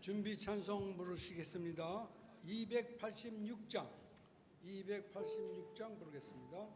준비 찬송 부르시겠습니다. 286장 부르겠습니다.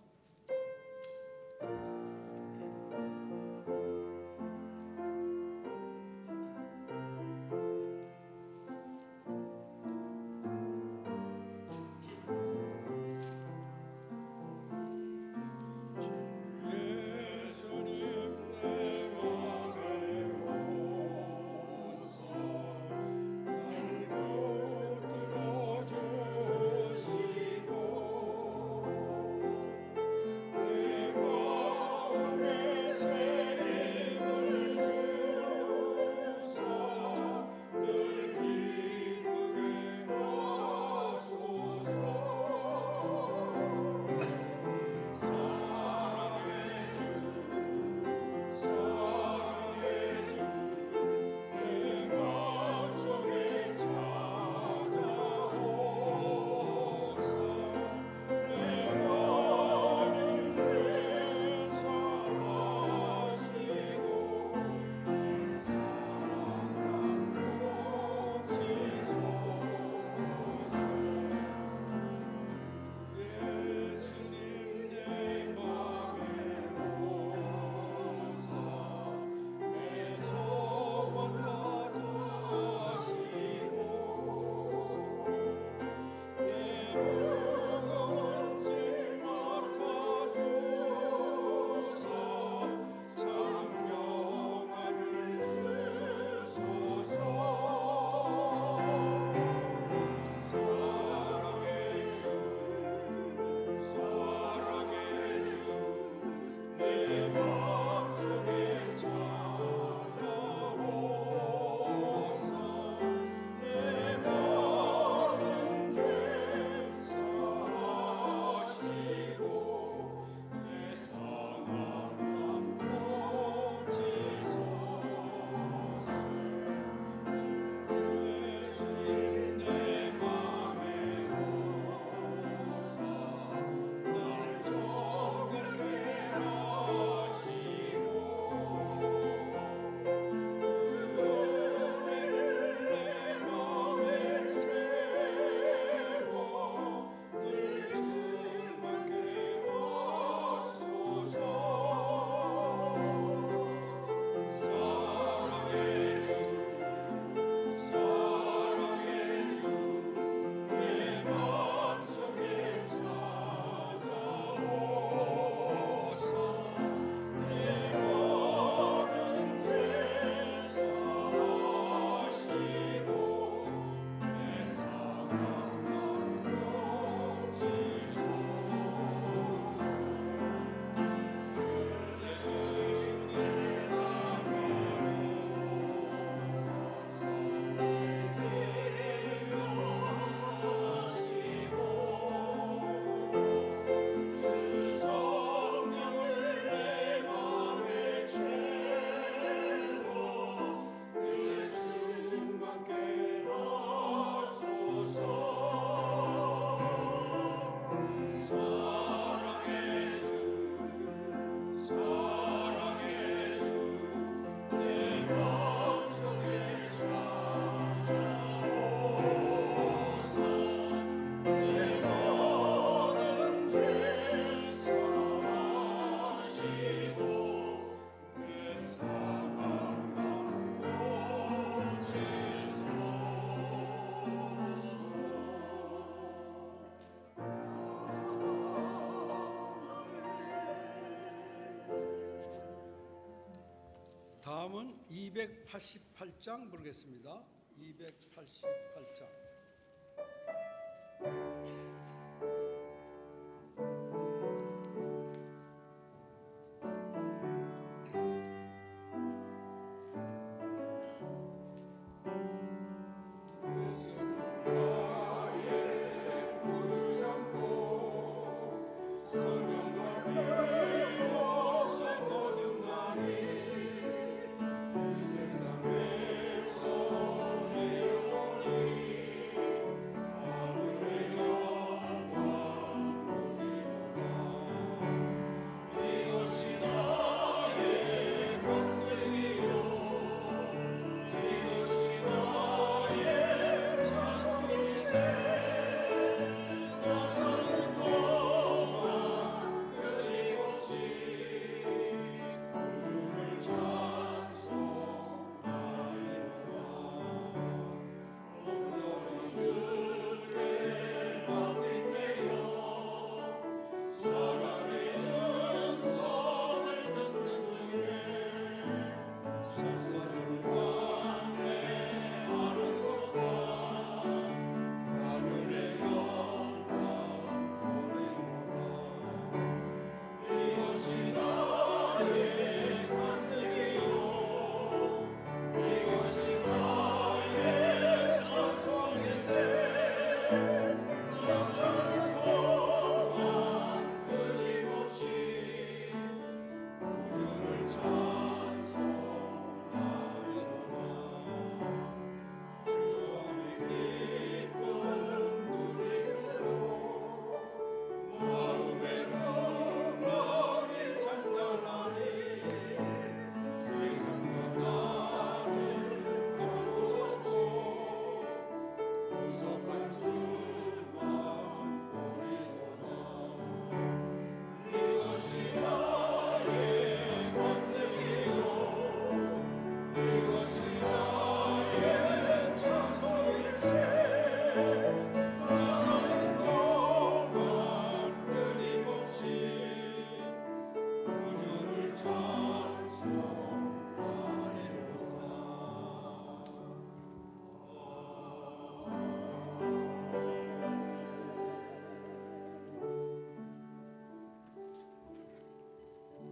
다음은 288장 부르겠습니다. 288장. 세상에서 내 영혼이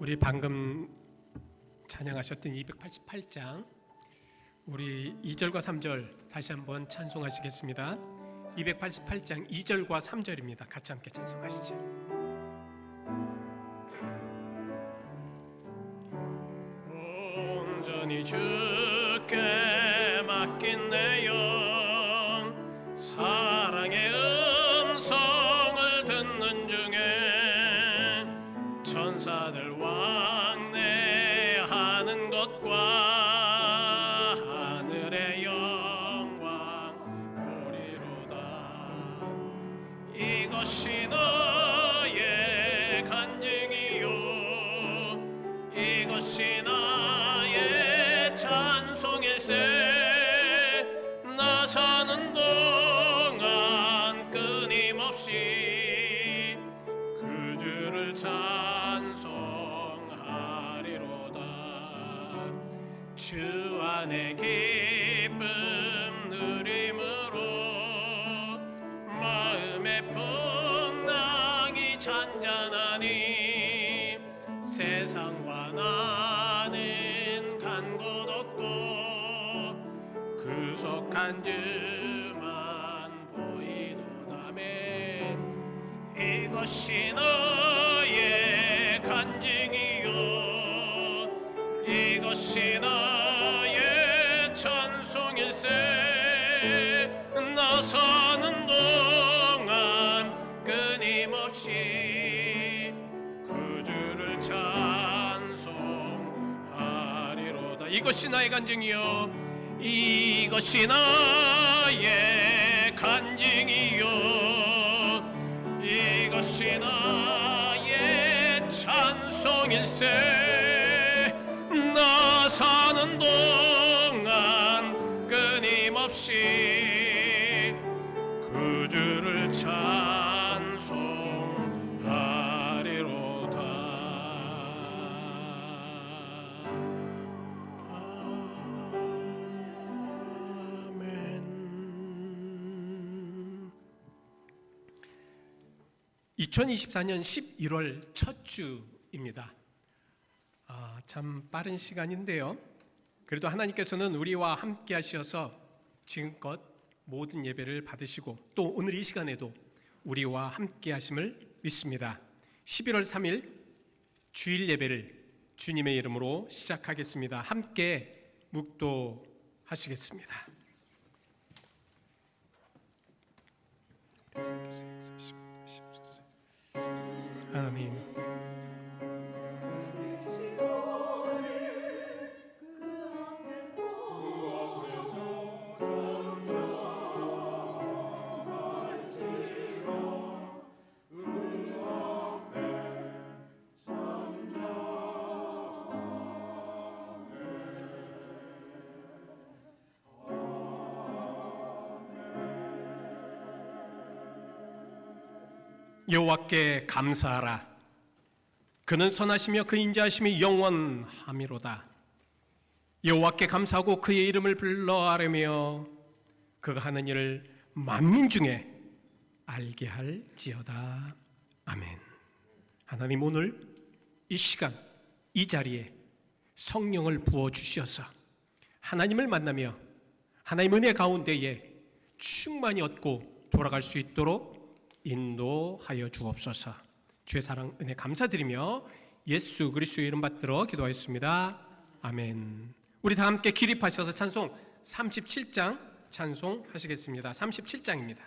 우리 방금 찬양하셨던 288장 우리 2절과 3절 다시 한번 찬송하시겠습니다. 288장 2절과 3절입니다. 같이 함께 찬송하시죠. 온전히 주께 맡긴 내 영 사랑의 음성을 듣는 중에 천사들 왕래하는 것과 하늘의 영광 보리로다. 이것이 너의 간증이요 이것이 나의 찬송일세. 나 사는 동안 끊임없이 그 주를 찬송하리로다. 주 안에 기쁨 누림으로 마음의 풍랑이 잔잔하니 세상과 나는 간 곳 없고 구속한 주만 보이도다매. 이것이 너의 간증이요 이것이 나의 찬송일세. 나 사는 동안 끊임없이 그 주를 찬송하리로다. 이것이 나의 간증이요 이것이 나의 간증이요 이것이 나의 찬송일세. 나 사는 동안 끊임없이 그 주를 찬송하리로다. 아멘. 2024년 11월 첫 주입니다. 참 빠른 시간인데요. 그래도 하나님께서는 우리와 함께 하셔서 지금껏 모든 예배를 받으시고 또 오늘 이 시간에도 우리와 함께 하심을 믿습니다. 11월 3일 주일 예배를 주님의 이름으로 시작하겠습니다. 함께 묵도하시겠습니다. 하나님, 여호와께 감사하라. 그는 선하시며 그 인자하심이 영원함이로다. 여호와께 감사하고 그의 이름을 불러아뢰며 그가 하는 일을 만민 중에 알게 할지어다. 아멘. 하나님, 오늘 이 시간 이 자리에 성령을 부어주셔서 하나님을 만나며 하나님 은혜 가운데에 충만히 얻고 돌아갈 수 있도록 인도하여 주옵소서. 주의 사랑 은혜 감사드리며 예수 그리스도의 이름 받들어 기도하였습니다. 아멘. 우리 다 함께 기립하셔서 찬송 37장 찬송하시겠습니다. 37장입니다.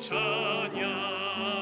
찬양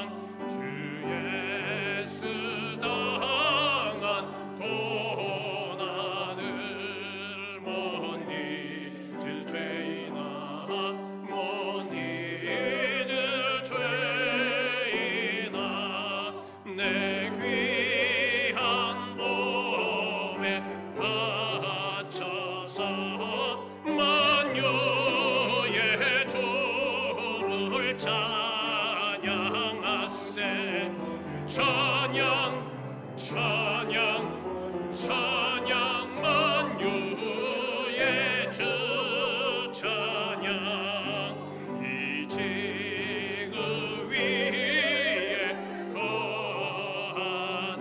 주 찬양 이 지구 위에 거하는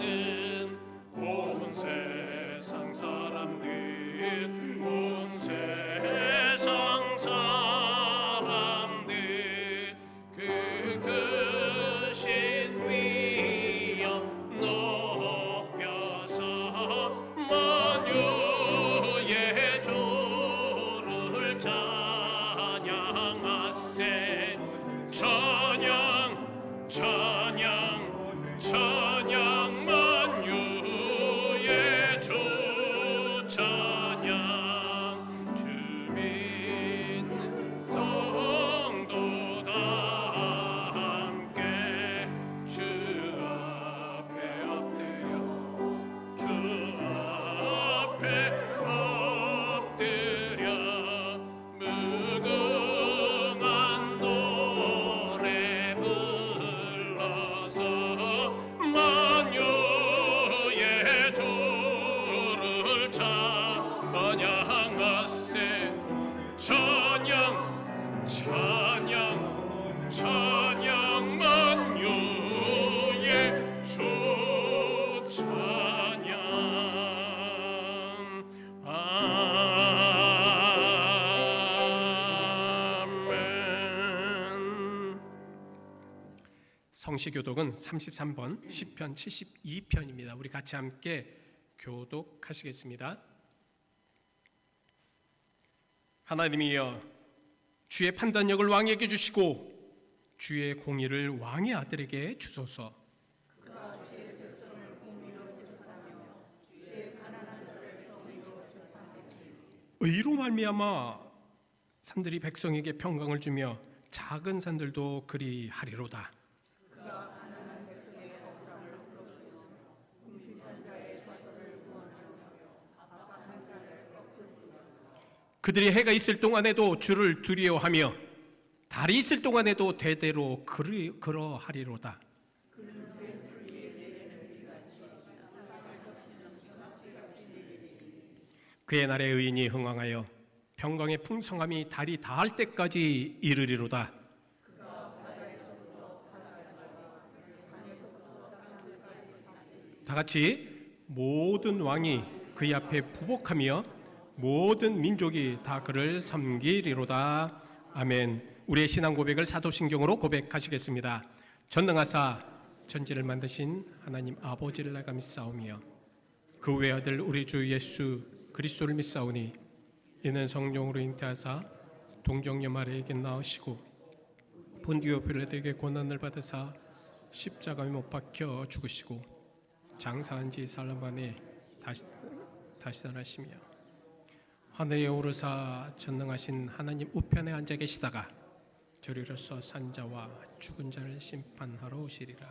온 세상 사람들 온 세상 사람들 그 크신 위엄 높여서 만유의 주를 찬양하세 찬양 찬양 찬양 만유의 주 찬양 주민 성도 다 함께 주 앞에 엎드려 주 앞에 엎드려 무궁한 노래 불러서 만유의 주를 찬양하세 찬양 찬양 찬양 만유의 주 찬양 아멘. 성시교독은 33번 시편 72편입니다. 우리 같이 함께 교독하시겠습니다. 하나님이여 주의 판단력을 왕에게 주시고 주의 공의를 왕의 아들에게 주소서. 의로 말미암아 산들이 백성에게 평강을 주며 작은 산들도 그리하리로다. 그들이 해가 있을 동안에도 주를 두려워하며 달이 있을 동안에도 대대로 그러하리로다. 그의 날에 의인이 흥왕하여 평강의 풍성함이 달이 닿을 때까지 이르리로다. 다 같이 모든 왕이 그의 앞에 부복하며 모든 민족이 다 그를 섬기리로다. 아멘. 우리의 신앙 고백을 사도신경으로 고백하시겠습니다. 전능하사 천지를 만드신 하나님 아버지를 내가 믿사오며 그 외아들 우리 주 예수 그리스도를 믿사오니 이는 성령으로 잉태하사 동정녀 마리아에게 낳으시고 본디오 빌라도에게 고난을 받으사 십자가에 못 박혀 죽으시고 장사한 지 사흘 만에 다시 살아나시며 하늘에 오르사 전능하신 하나님 우편에 앉아 계시다가 저리로서 산자와 죽은 자를 심판하러 오시리라.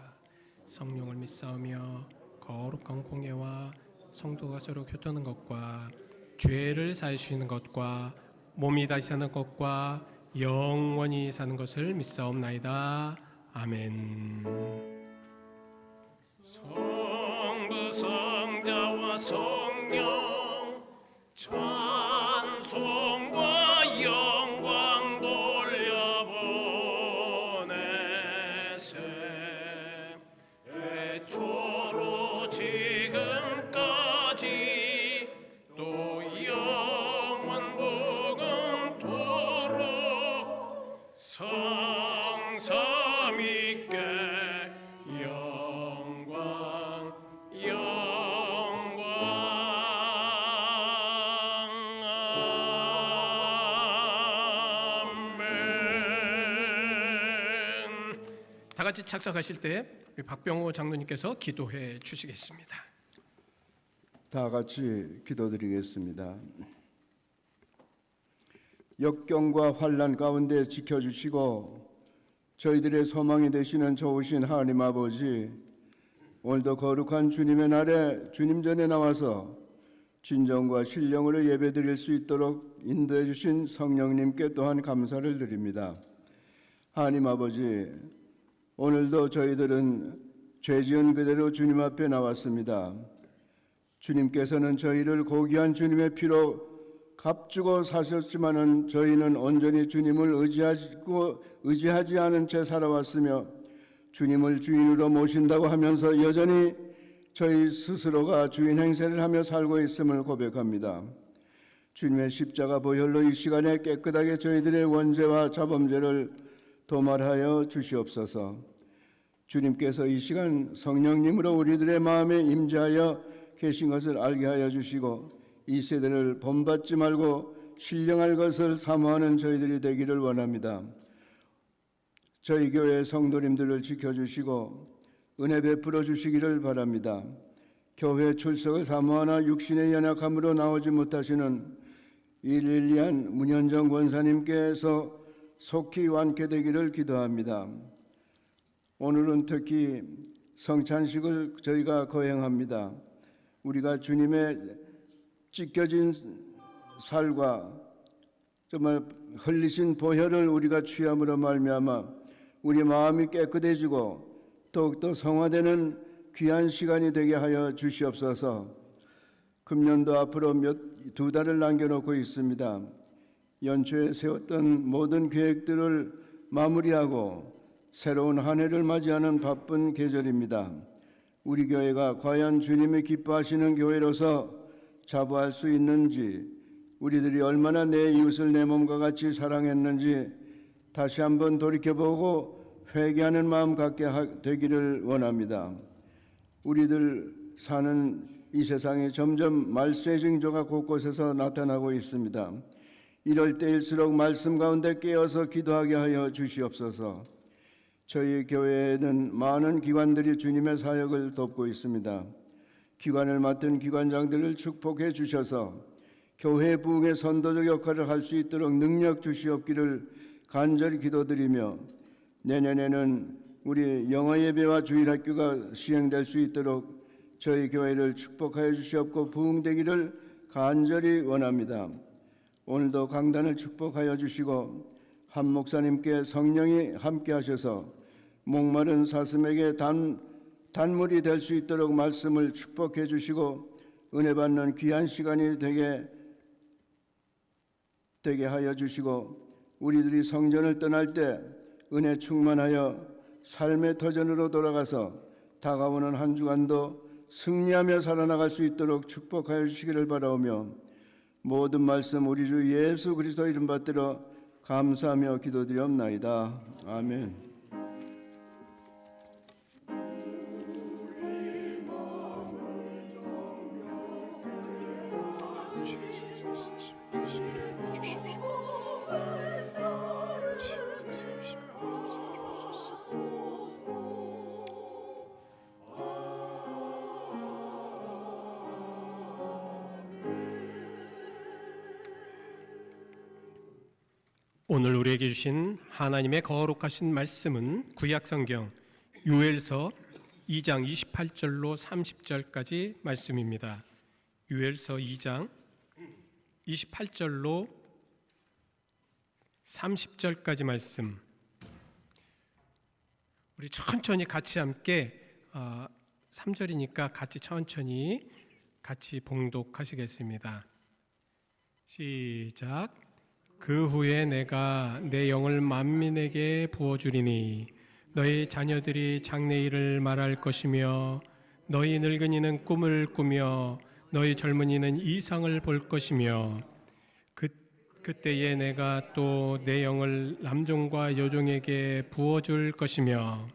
성령을 믿사오며 거룩한 공예와 성도가 서로 교통하는 것과 죄를 사하시는 것과 몸이 다시 사는 것과 영원히 사는 것을 믿사옵나이다. 아멘. 성부 성자와 성령 찬송과 영광 돌려보내세. 애초로 지금까지 또 영원무궁토록 성삼 있게 영광 아멘. 다 같이 착석하실 때 우리 박병호 장로님께서 기도해 주시겠습니다. 다 같이 기도드리겠습니다. 역경과 환난 가운데 지켜주시고 저희들의 소망이 되시는 좋으신 하나님 아버지, 오늘도 거룩한 주님의 날에 주님 전에 나와서 진정과 신령으로 예배드릴 수 있도록 인도해 주신 성령님께 또한 감사를 드립니다. 하나님 아버지, 오늘도 저희들은 죄 지은 그대로 주님 앞에 나왔습니다. 주님께서는 저희를 고귀한 주님의 피로 값주고 사셨지만은 저희는 온전히 주님을 의지하지 않은 채 살아왔으며 주님을 주인으로 모신다고 하면서 여전히 저희 스스로가 주인 행세를 하며 살고 있음을 고백합니다. 주님의 십자가 보혈로 이 시간에 깨끗하게 저희들의 원죄와 자범죄를 도말하여 주시옵소서. 주님께서 이 시간 성령님으로 우리들의 마음에 임재하여 계신 것을 알게 하여 주시고 이 세대를 본받지 말고 신령할 것을 사모하는 저희들이 되기를 원합니다. 저희 교회 성도님들을 지켜주시고 은혜 베풀어 주시기를 바랍니다. 교회 출석을 사모하나 육신의 연약함으로 나오지 못하시는 이릴리안 문현정 권사님께서 속히 완쾌되기를 기도합니다. 오늘은 특히 성찬식을 저희가 거행합니다. 우리가 주님의 찢겨진 살과 정말 흘리신 보혈을 우리가 취함으로 말미암아 우리 마음이 깨끗해지고 더욱더 성화되는 귀한 시간이 되게 하여 주시옵소서. 금년도 앞으로 두 달을 남겨놓고 있습니다. 연초에 세웠던 모든 계획들을 마무리하고 새로운 한 해를 맞이하는 바쁜 계절입니다. 우리 교회가 과연 주님이 기뻐하시는 교회로서 자부할 수 있는지, 우리들이 얼마나 내 이웃을 내 몸과 같이 사랑했는지 다시 한번 돌이켜보고 회개하는 마음 갖게 되기를 원합니다. 우리들 사는 이 세상에 점점 말세 징조가 곳곳에서 나타나고 있습니다. 이럴 때일수록 말씀 가운데 깨어서 기도하게 하여 주시옵소서. 저희 교회에는 많은 기관들이 주님의 사역을 돕고 있습니다. 기관을 맡은 기관장들을 축복해 주셔서 교회 부흥의 선도적 역할을 할 수 있도록 능력 주시옵기를 간절히 기도드리며 내년에는 우리 영어 예배와 주일학교가 시행될 수 있도록 저희 교회를 축복하여 주시옵고 부흥되기를 간절히 원합니다. 오늘도 강단을 축복하여 주시고 한 목사님께 성령이 함께 하셔서 목마른 사슴에게 단물이 될 수 있도록 말씀을 축복해 주시고 은혜 받는 귀한 시간이 되게 하여 주시고 우리들이 성전을 떠날 때 은혜 충만하여 삶의 터전으로 돌아가서 다가오는 한 주간도 승리하며 살아나갈 수 있도록 축복하여 주시기를 바라오며 모든 말씀 우리 주 예수 그리스도 이름 받들어 감사하며 기도드리옵나이다. 아멘. 오늘 우리에게 주신 하나님의 거룩하신 말씀은 구약성경 요엘서 2장 28절로 30절까지 말씀입니다. 요엘서 2장 28절로 30절까지 말씀. 우리 천천히 같이 함께 3절이니까 같이 봉독하시겠습니다. 시작. 그 후에 내가 내 영을 만민에게 부어주리니 너희 자녀들이 장래일을 말할 것이며 너희 늙은이는 꿈을 꾸며 너희 젊은이는 이상을 볼 것이며 그때에 내가 또 내 영을 남종과 여종에게 부어줄 것이며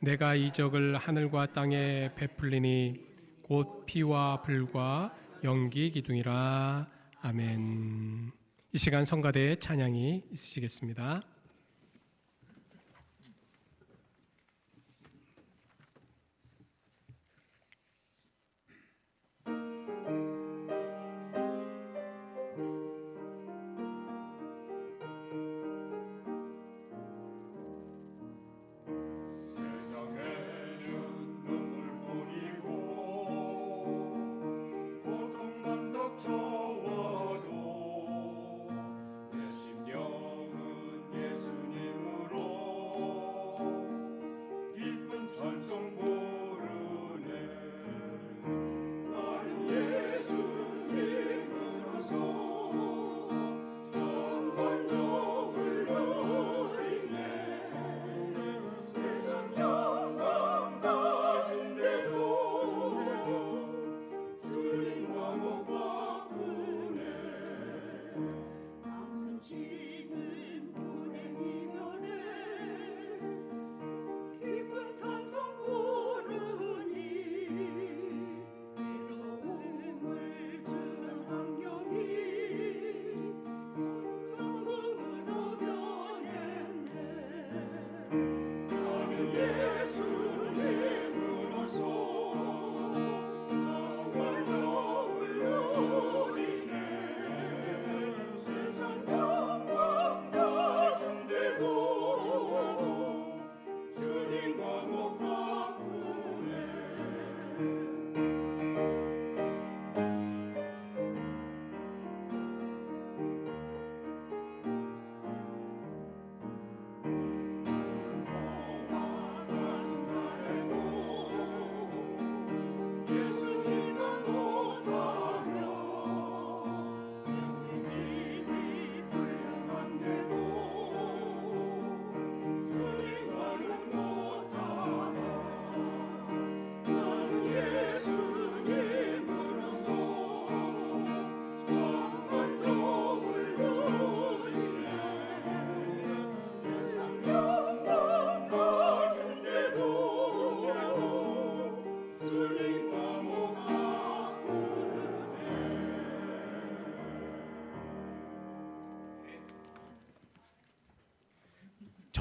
내가 이적을 하늘과 땅에 베풀리니 곧 피와 불과 연기 기둥이라. 아멘. 이 시간 성가대의 찬양이 있으시겠습니다. 내 심령은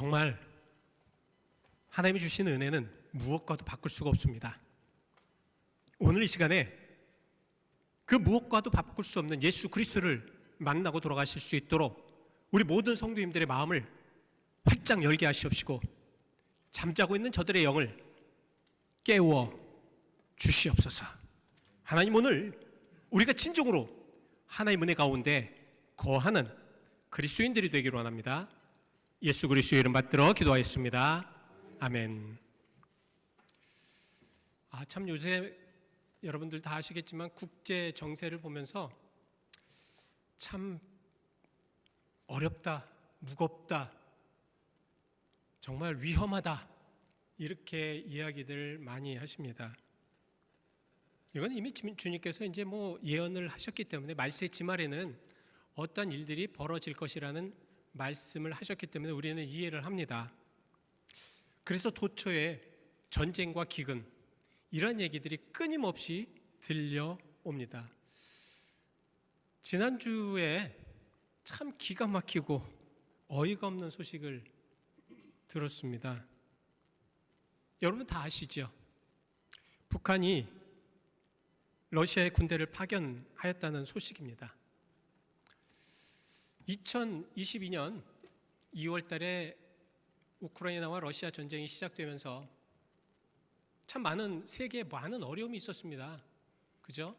정말 하나님이 주신 은혜는 무엇과도 바꿀 수가 없습니다. 오늘 이 시간에 그 무엇과도 바꿀 수 없는 예수 그리스도를 만나고 돌아가실 수 있도록 우리 모든 성도님들의 마음을 활짝 열게 하시옵시고 잠자고 있는 저들의 영을 깨워 주시옵소서. 하나님, 오늘 우리가 진정으로 하나님 은혜 가운데 거하는 그리스도인들이 되기를 원합니다. 예수 그리스도의 이름 받들어 기도하였습니다. 아멘. 참 요새 여러분들 다 아시겠지만 국제 정세를 보면서 참 어렵다, 무겁다, 정말 위험하다, 이렇게 이야기들 많이 하십니다. 이건 이미 주님께서 이제 예언을 하셨기 때문에 말세 지말에는 어떤 일들이 벌어질 것이라는 말씀을 하셨기 때문에 우리는 이해를 합니다. 그래서 도처에 전쟁과 기근, 이런 얘기들이 끊임없이 들려옵니다. 지난주에 참 기가 막히고 어이가 없는 소식을 들었습니다. 여러분 다 아시죠? 북한이 러시아의 군대를 파견하였다는 소식입니다. 2022년 2월 달에 우크라이나와 러시아 전쟁이 시작되면서 참 세계에 많은 어려움이 있었습니다. 그죠?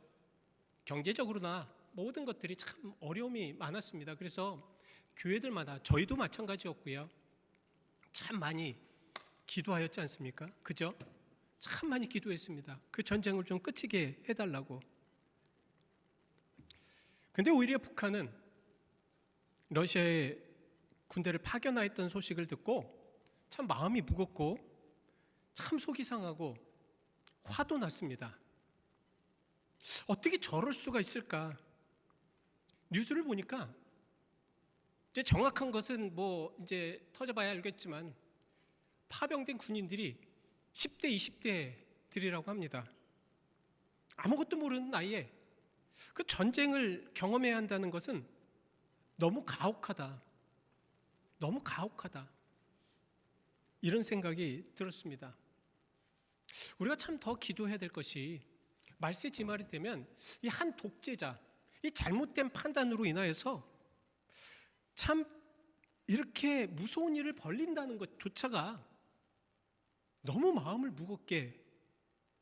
경제적으로나 모든 것들이 참 어려움이 많았습니다. 그래서 교회들마다, 저희도 마찬가지였고요, 참 많이 기도하였지 않습니까? 그죠? 참 많이 기도했습니다. 그 전쟁을 좀 끝이게 해달라고. 근데 오히려 북한은 러시아의 군대를 파견하였던 소식을 듣고 참 마음이 무겁고 참 속이 상하고 화도 났습니다. 어떻게 저럴 수가 있을까? 뉴스를 보니까 이제 정확한 것은 이제 터져봐야 알겠지만 파병된 군인들이 10대, 20대들이라고 합니다. 아무것도 모르는 나이에 그 전쟁을 경험해야 한다는 것은 너무 가혹하다. 너무 가혹하다. 이런 생각이 들었습니다. 우리가 참 더 기도해야 될 것이 말세 지말이 되면 이 한 독재자, 이 잘못된 판단으로 인하여서 참 이렇게 무서운 일을 벌린다는 것조차가 너무 마음을 무겁게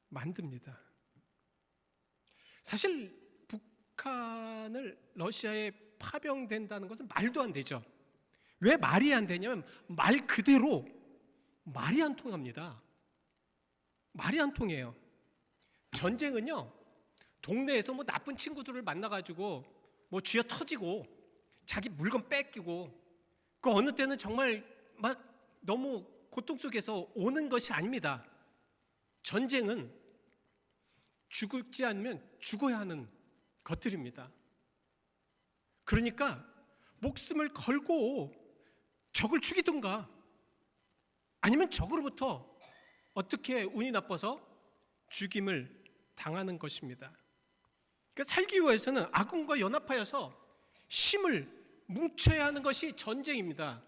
만듭니다. 사실 북한을 러시아에 파병된다는 것은 말도 안 되죠. 왜 말이 안 되냐면 말 그대로 말이 안 통합니다. 말이 안 통해요. 전쟁은요, 동네에서 나쁜 친구들을 만나가지고 쥐어 터지고 자기 물건 뺏기고 그 어느 때는 정말 너무 고통 속에서 오는 것이 아닙니다. 전쟁은 죽지 않으면 죽어야 하는 것들입니다. 그러니까 목숨을 걸고 적을 죽이든가 아니면 적으로부터 어떻게 운이 나빠서 죽임을 당하는 것입니다. 그러니까 살기 위해서는 아군과 연합하여서 힘을 뭉쳐야 하는 것이 전쟁입니다.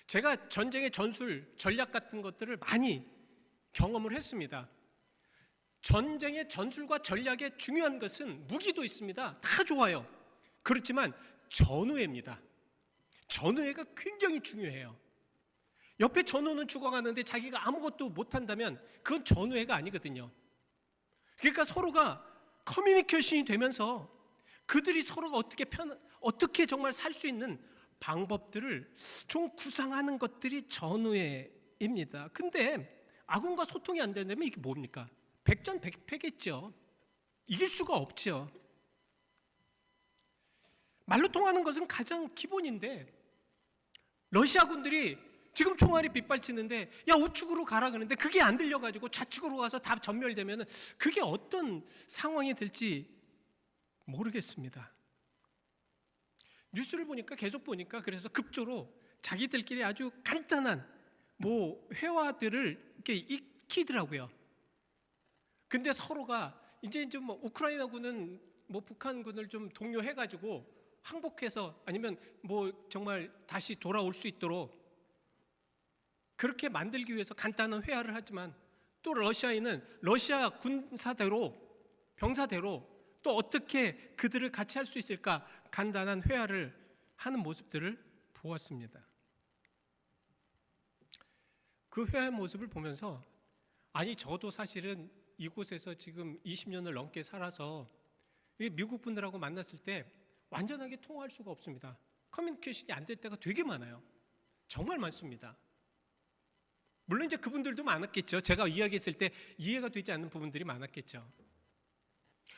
제가 전쟁의 전술, 전략 같은 것들을 많이 경험을 했습니다. 전쟁의 전술과 전략에 중요한 것은 무기도 있습니다. 다 좋아요. 그렇지만 전우회입니다. 전우회가 굉장히 중요해요. 옆에 전우는 죽어가는데 자기가 아무것도 못한다면 그건 전우회가 아니거든요. 그러니까 서로가 커뮤니케이션이 되면서 그들이 서로가 어떻게 정말 살 수 있는 방법들을 좀 구상하는 것들이 전우회입니다. 근데 아군과 소통이 안 된다면 이게 뭡니까? 백전백패겠죠. 이길 수가 없죠. 말로 통하는 것은 가장 기본인데 러시아 군들이 지금 총알이 빗발치는데 야 우측으로 가라 그러는데 그게 안 들려가지고 좌측으로 가서 다 전멸되면 그게 어떤 상황이 될지 모르겠습니다. 뉴스를 보니까 계속 보니까 그래서 급조로 자기들끼리 아주 간단한 회화들을 이렇게 익히더라고요. 근데 서로가 이제 우크라이나군은 북한군을 좀 독려해가지고 항복해서 아니면 정말 다시 돌아올 수 있도록 그렇게 만들기 위해서 간단한 회화를 하지만 또 러시아인은 러시아 군사대로 병사대로 또 어떻게 그들을 같이 할 수 있을까 간단한 회화를 하는 모습들을 보았습니다. 그 회화의 모습을 보면서 아니 저도 사실은 이곳에서 지금 20년을 넘게 살아서 미국 분들하고 만났을 때 완전하게 통화할 수가 없습니다. 커뮤니케이션이 안 될 때가 되게 많아요. 정말 많습니다. 물론 이제 그분들도 많았겠죠. 제가 이야기했을 때 이해가 되지 않는 부분들이 많았겠죠.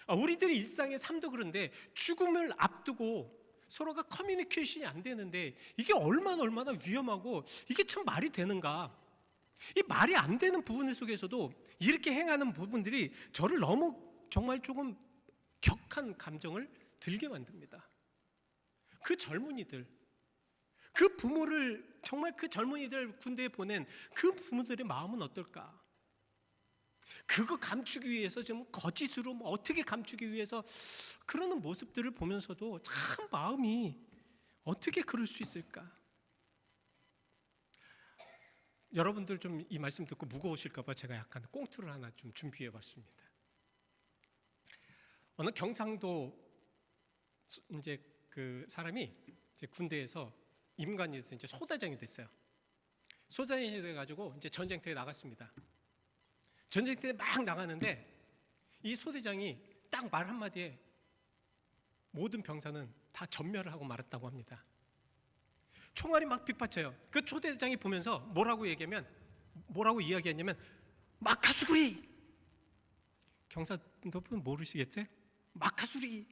우리들의 일상의 삶도 그런데 죽음을 앞두고 서로가 커뮤니케이션이 안 되는데 이게 얼마나 위험하고 이게 참 말이 되는가. 이 말이 안 되는 부분 속에서도 이렇게 행하는 부분들이 저를 너무 정말 조금 격한 감정을 들게 만듭니다. 그 젊은이들, 그 부모를 정말 그 젊은이들 군대에 보낸 그 부모들의 마음은 어떨까? 그거 감추기 위해서 좀 거짓으로 어떻게 감추기 위해서 그러는 모습들을 보면서도 참 마음이 어떻게 그럴 수 있을까? 여러분들 좀 이 말씀 듣고 무거우실까 봐 제가 약간 꽁트를 하나 좀 준비해 봤습니다. 어느 경상도 이제 그 사람이 이제 군대에서 임관이 돼서 이제 소대장이 됐어요. 소대장이 돼 가지고 이제 전쟁터에 나갔습니다. 전쟁터에 막 나가는데 이 소대장이 딱 말 한마디에 모든 병사는 다 전멸을 하고 말았다고 합니다. 총알이 막 빗받쳐요. 그 소대장이 보면서 뭐라고 이야기했냐면 마카수구리. 경상도분 모르시겠지? 마카수리.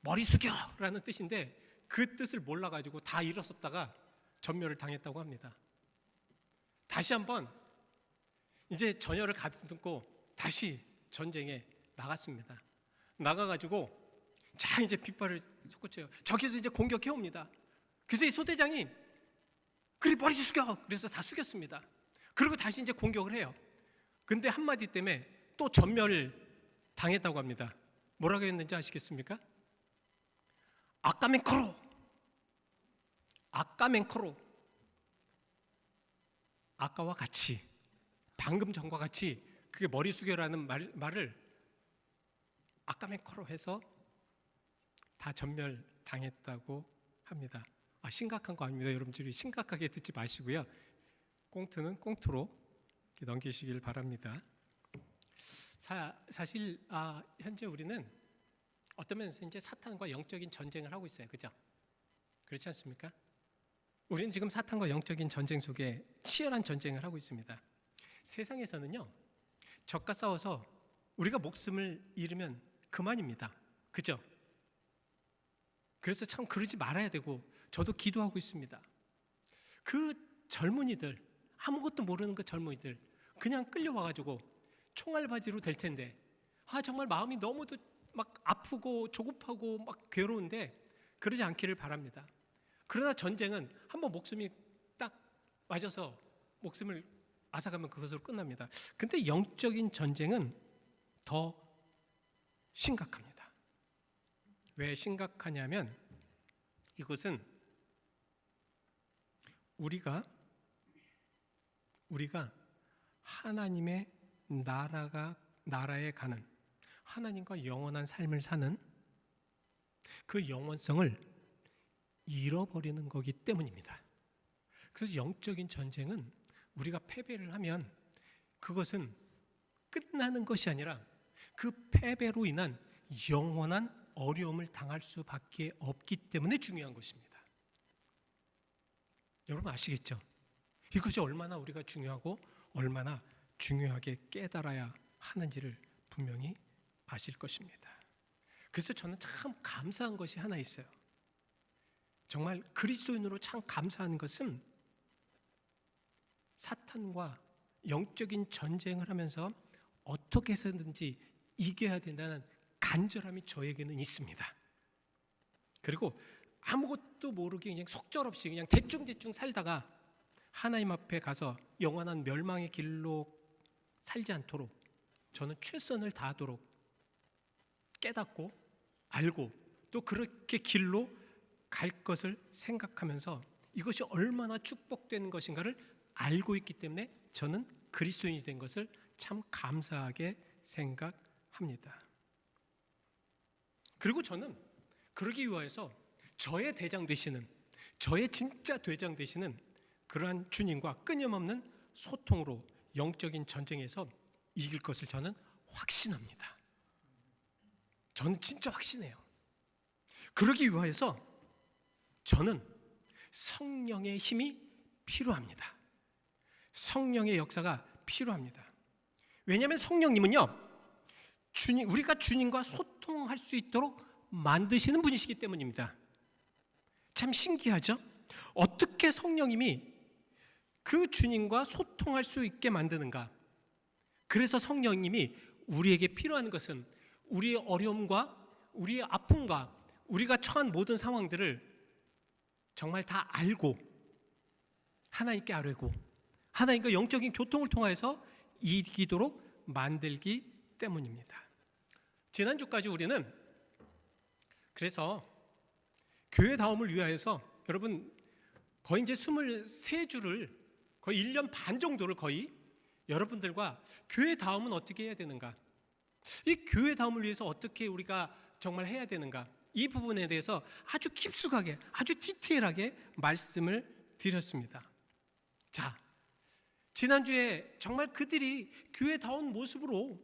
머리 숙여라는 뜻인데 그 뜻을 몰라가지고 다 일어섰다가 전멸을 당했다고 합니다. 다시 한번 이제 전열을 가듬고 다시 전쟁에 나갔습니다. 나가가지고 자 이제 빗발을 솟구쳐요. 저기서 이제 공격해 옵니다. 그래서 이 소대장이 그래 머리 숙여. 그래서 다 숙였습니다. 그리고 다시 이제 공격을 해요. 근데 한마디 때문에 또 전멸을 당했다고 합니다. 뭐라고 했는지 아시겠습니까? 아까멘코로. 아까와 같이 방금 전과 같이 그게 머리 숙여라는 말을 아까멘코로 해서 다 전멸 당했다고 합니다. 심각한 거 아닙니다. 여러분들이 심각하게 듣지 마시고요. 꽁트는 꽁트로 넘기시길 바랍니다. 사실 현재 우리는 어떤 면에서 이제 사탄과 영적인 전쟁을 하고 있어요. 그죠? 그렇지 않습니까? 우리는 지금 사탄과 영적인 전쟁 속에 치열한 전쟁을 하고 있습니다. 세상에서는요, 적과 싸워서 우리가 목숨을 잃으면 그만입니다. 그죠? 그래서 참 그러지 말아야 되고 저도 기도하고 있습니다. 그 젊은이들, 아무것도 모르는 그 젊은이들 그냥 끌려와가지고 총알바지로 될 텐데 정말 마음이 너무도 막 아프고 조급하고 막 괴로운데 그러지 않기를 바랍니다. 그러나 전쟁은 한번 목숨이 딱 맞아서 목숨을 앗아가면 그것으로 끝납니다. 근데 영적인 전쟁은 더 심각합니다. 왜 심각하냐면 이것은 우리가 하나님의 나라에 가는 하나님과 영원한 삶을 사는 그 영원성을 잃어버리는 거기 때문입니다. 그래서 영적인 전쟁은 우리가 패배를 하면 그것은 끝나는 것이 아니라 그 패배로 인한 영원한 어려움을 당할 수밖에 없기 때문에 중요한 것입니다. 여러분 아시겠죠? 이것이 얼마나 우리가 중요하고 얼마나 중요하게 깨달아야 하는지를 분명히 아실 것입니다. 그래서 저는 참 감사한 것이 하나 있어요. 정말 그리스도인으로 참 감사한 것은 사탄과 영적인 전쟁을 하면서 어떻게 해서든지 이겨야 된다는 간절함이 저에게는 있습니다. 그리고 아무것도 모르게 그냥 속절없이 그냥 대충 살다가 하나님 앞에 가서 영원한 멸망의 길로 살지 않도록 저는 최선을 다하도록 깨닫고 알고 또 그렇게 길로 갈 것을 생각하면서 이것이 얼마나 축복된 것인가를 알고 있기 때문에 저는 그리스도인이 된 것을 참 감사하게 생각합니다. 그리고 저는 그러기 위하여서 저의 대장 되시는, 저의 진짜 대장 되시는 그러한 주님과 끊임없는 소통으로 영적인 전쟁에서 이길 것을 저는 확신합니다. 저는 진짜 확신해요. 그러기 위하여서 저는 성령의 힘이 필요합니다. 성령의 역사가 필요합니다. 왜냐하면 성령님은요, 우리가 주님과 소통할 수 있도록 만드시는 분이시기 때문입니다. 참 신기하죠? 어떻게 성령님이 그 주님과 소통할 수 있게 만드는가? 그래서 성령님이 우리에게 필요한 것은 우리의 어려움과 우리의 아픔과 우리가 처한 모든 상황들을 정말 다 알고 하나님께 아뢰고 하나님과 영적인 교통을 통해서 이기도록 만들기 때문입니다. 지난주까지 우리는 그래서 교회다움을 위하여서 여러분 거의 이제 23주를 거의 1년 반 정도를 거의 여러분들과 교회다움은 어떻게 해야 되는가, 이 교회다움을 위해서 어떻게 우리가 정말 해야 되는가, 이 부분에 대해서 아주 깊숙하게 아주 디테일하게 말씀을 드렸습니다. 자, 지난주에 정말 그들이 교회다운 모습으로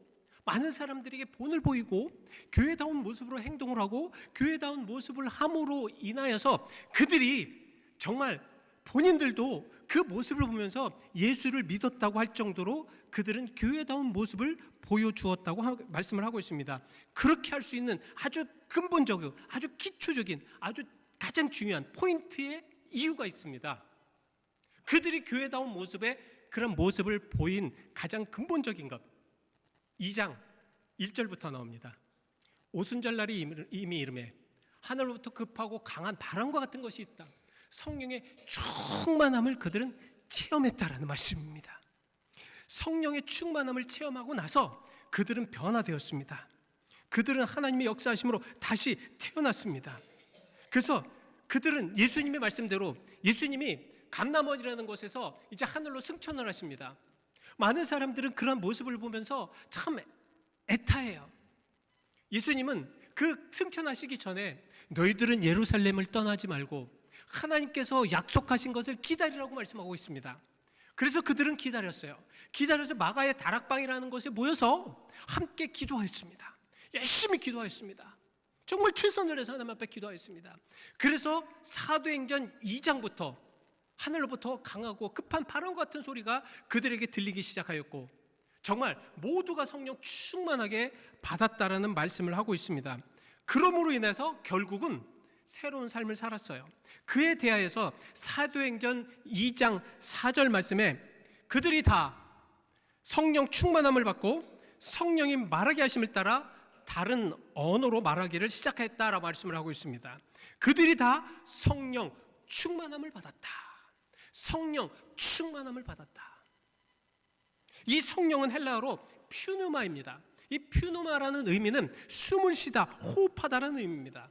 많은 사람들에게 본을 보이고 교회다운 모습으로 행동을 하고 교회다운 모습을 함으로 인하여서 그들이 정말 본인들도 그 모습을 보면서 예수를 믿었다고 할 정도로 그들은 교회다운 모습을 보여주었다고 말씀을 하고 있습니다. 그렇게 할 수 있는 아주 근본적이고 아주 기초적인 아주 가장 중요한 포인트의 이유가 있습니다. 그들이 교회다운 모습에 그런 모습을 보인 가장 근본적인 것, 2장 1절부터 나옵니다. 오순절날이 이미 이르매 하늘로부터 급하고 강한 바람과 같은 것이 있다. 성령의 충만함을 그들은 체험했다라는 말씀입니다. 성령의 충만함을 체험하고 나서 그들은 변화되었습니다. 그들은 하나님의 역사하심으로 다시 태어났습니다. 그래서 그들은 예수님의 말씀대로 예수님이 감람원이라는 곳에서 이제 하늘로 승천을 하십니다. 많은 사람들은 그런 모습을 보면서 참 애타해요. 예수님은 그 승천하시기 전에 너희들은 예루살렘을 떠나지 말고 하나님께서 약속하신 것을 기다리라고 말씀하고 있습니다. 그래서 그들은 기다렸어요. 기다려서 마가의 다락방이라는 곳에 모여서 함께 기도하였습니다. 열심히 기도하였습니다. 정말 최선을 다해서 하나님 앞에 기도하였습니다. 그래서 사도행전 2장부터 하늘로부터 강하고 급한 바람 같은 소리가 그들에게 들리기 시작하였고 정말 모두가 성령 충만하게 받았다라는 말씀을 하고 있습니다. 그러므로 인해서 결국은 새로운 삶을 살았어요. 그에 대하여서 사도행전 2장 4절 말씀에 그들이 다 성령 충만함을 받고 성령이 말하게 하심을 따라 다른 언어로 말하기를 시작했다라고 말씀을 하고 있습니다. 그들이 다 성령 충만함을 받았다. 성령 충만함을 받았다. 이 성령은 헬라어로 퓨누마입니다. 이 퓨누마라는 의미는 숨을 쉬다, 호흡하다라는 의미입니다.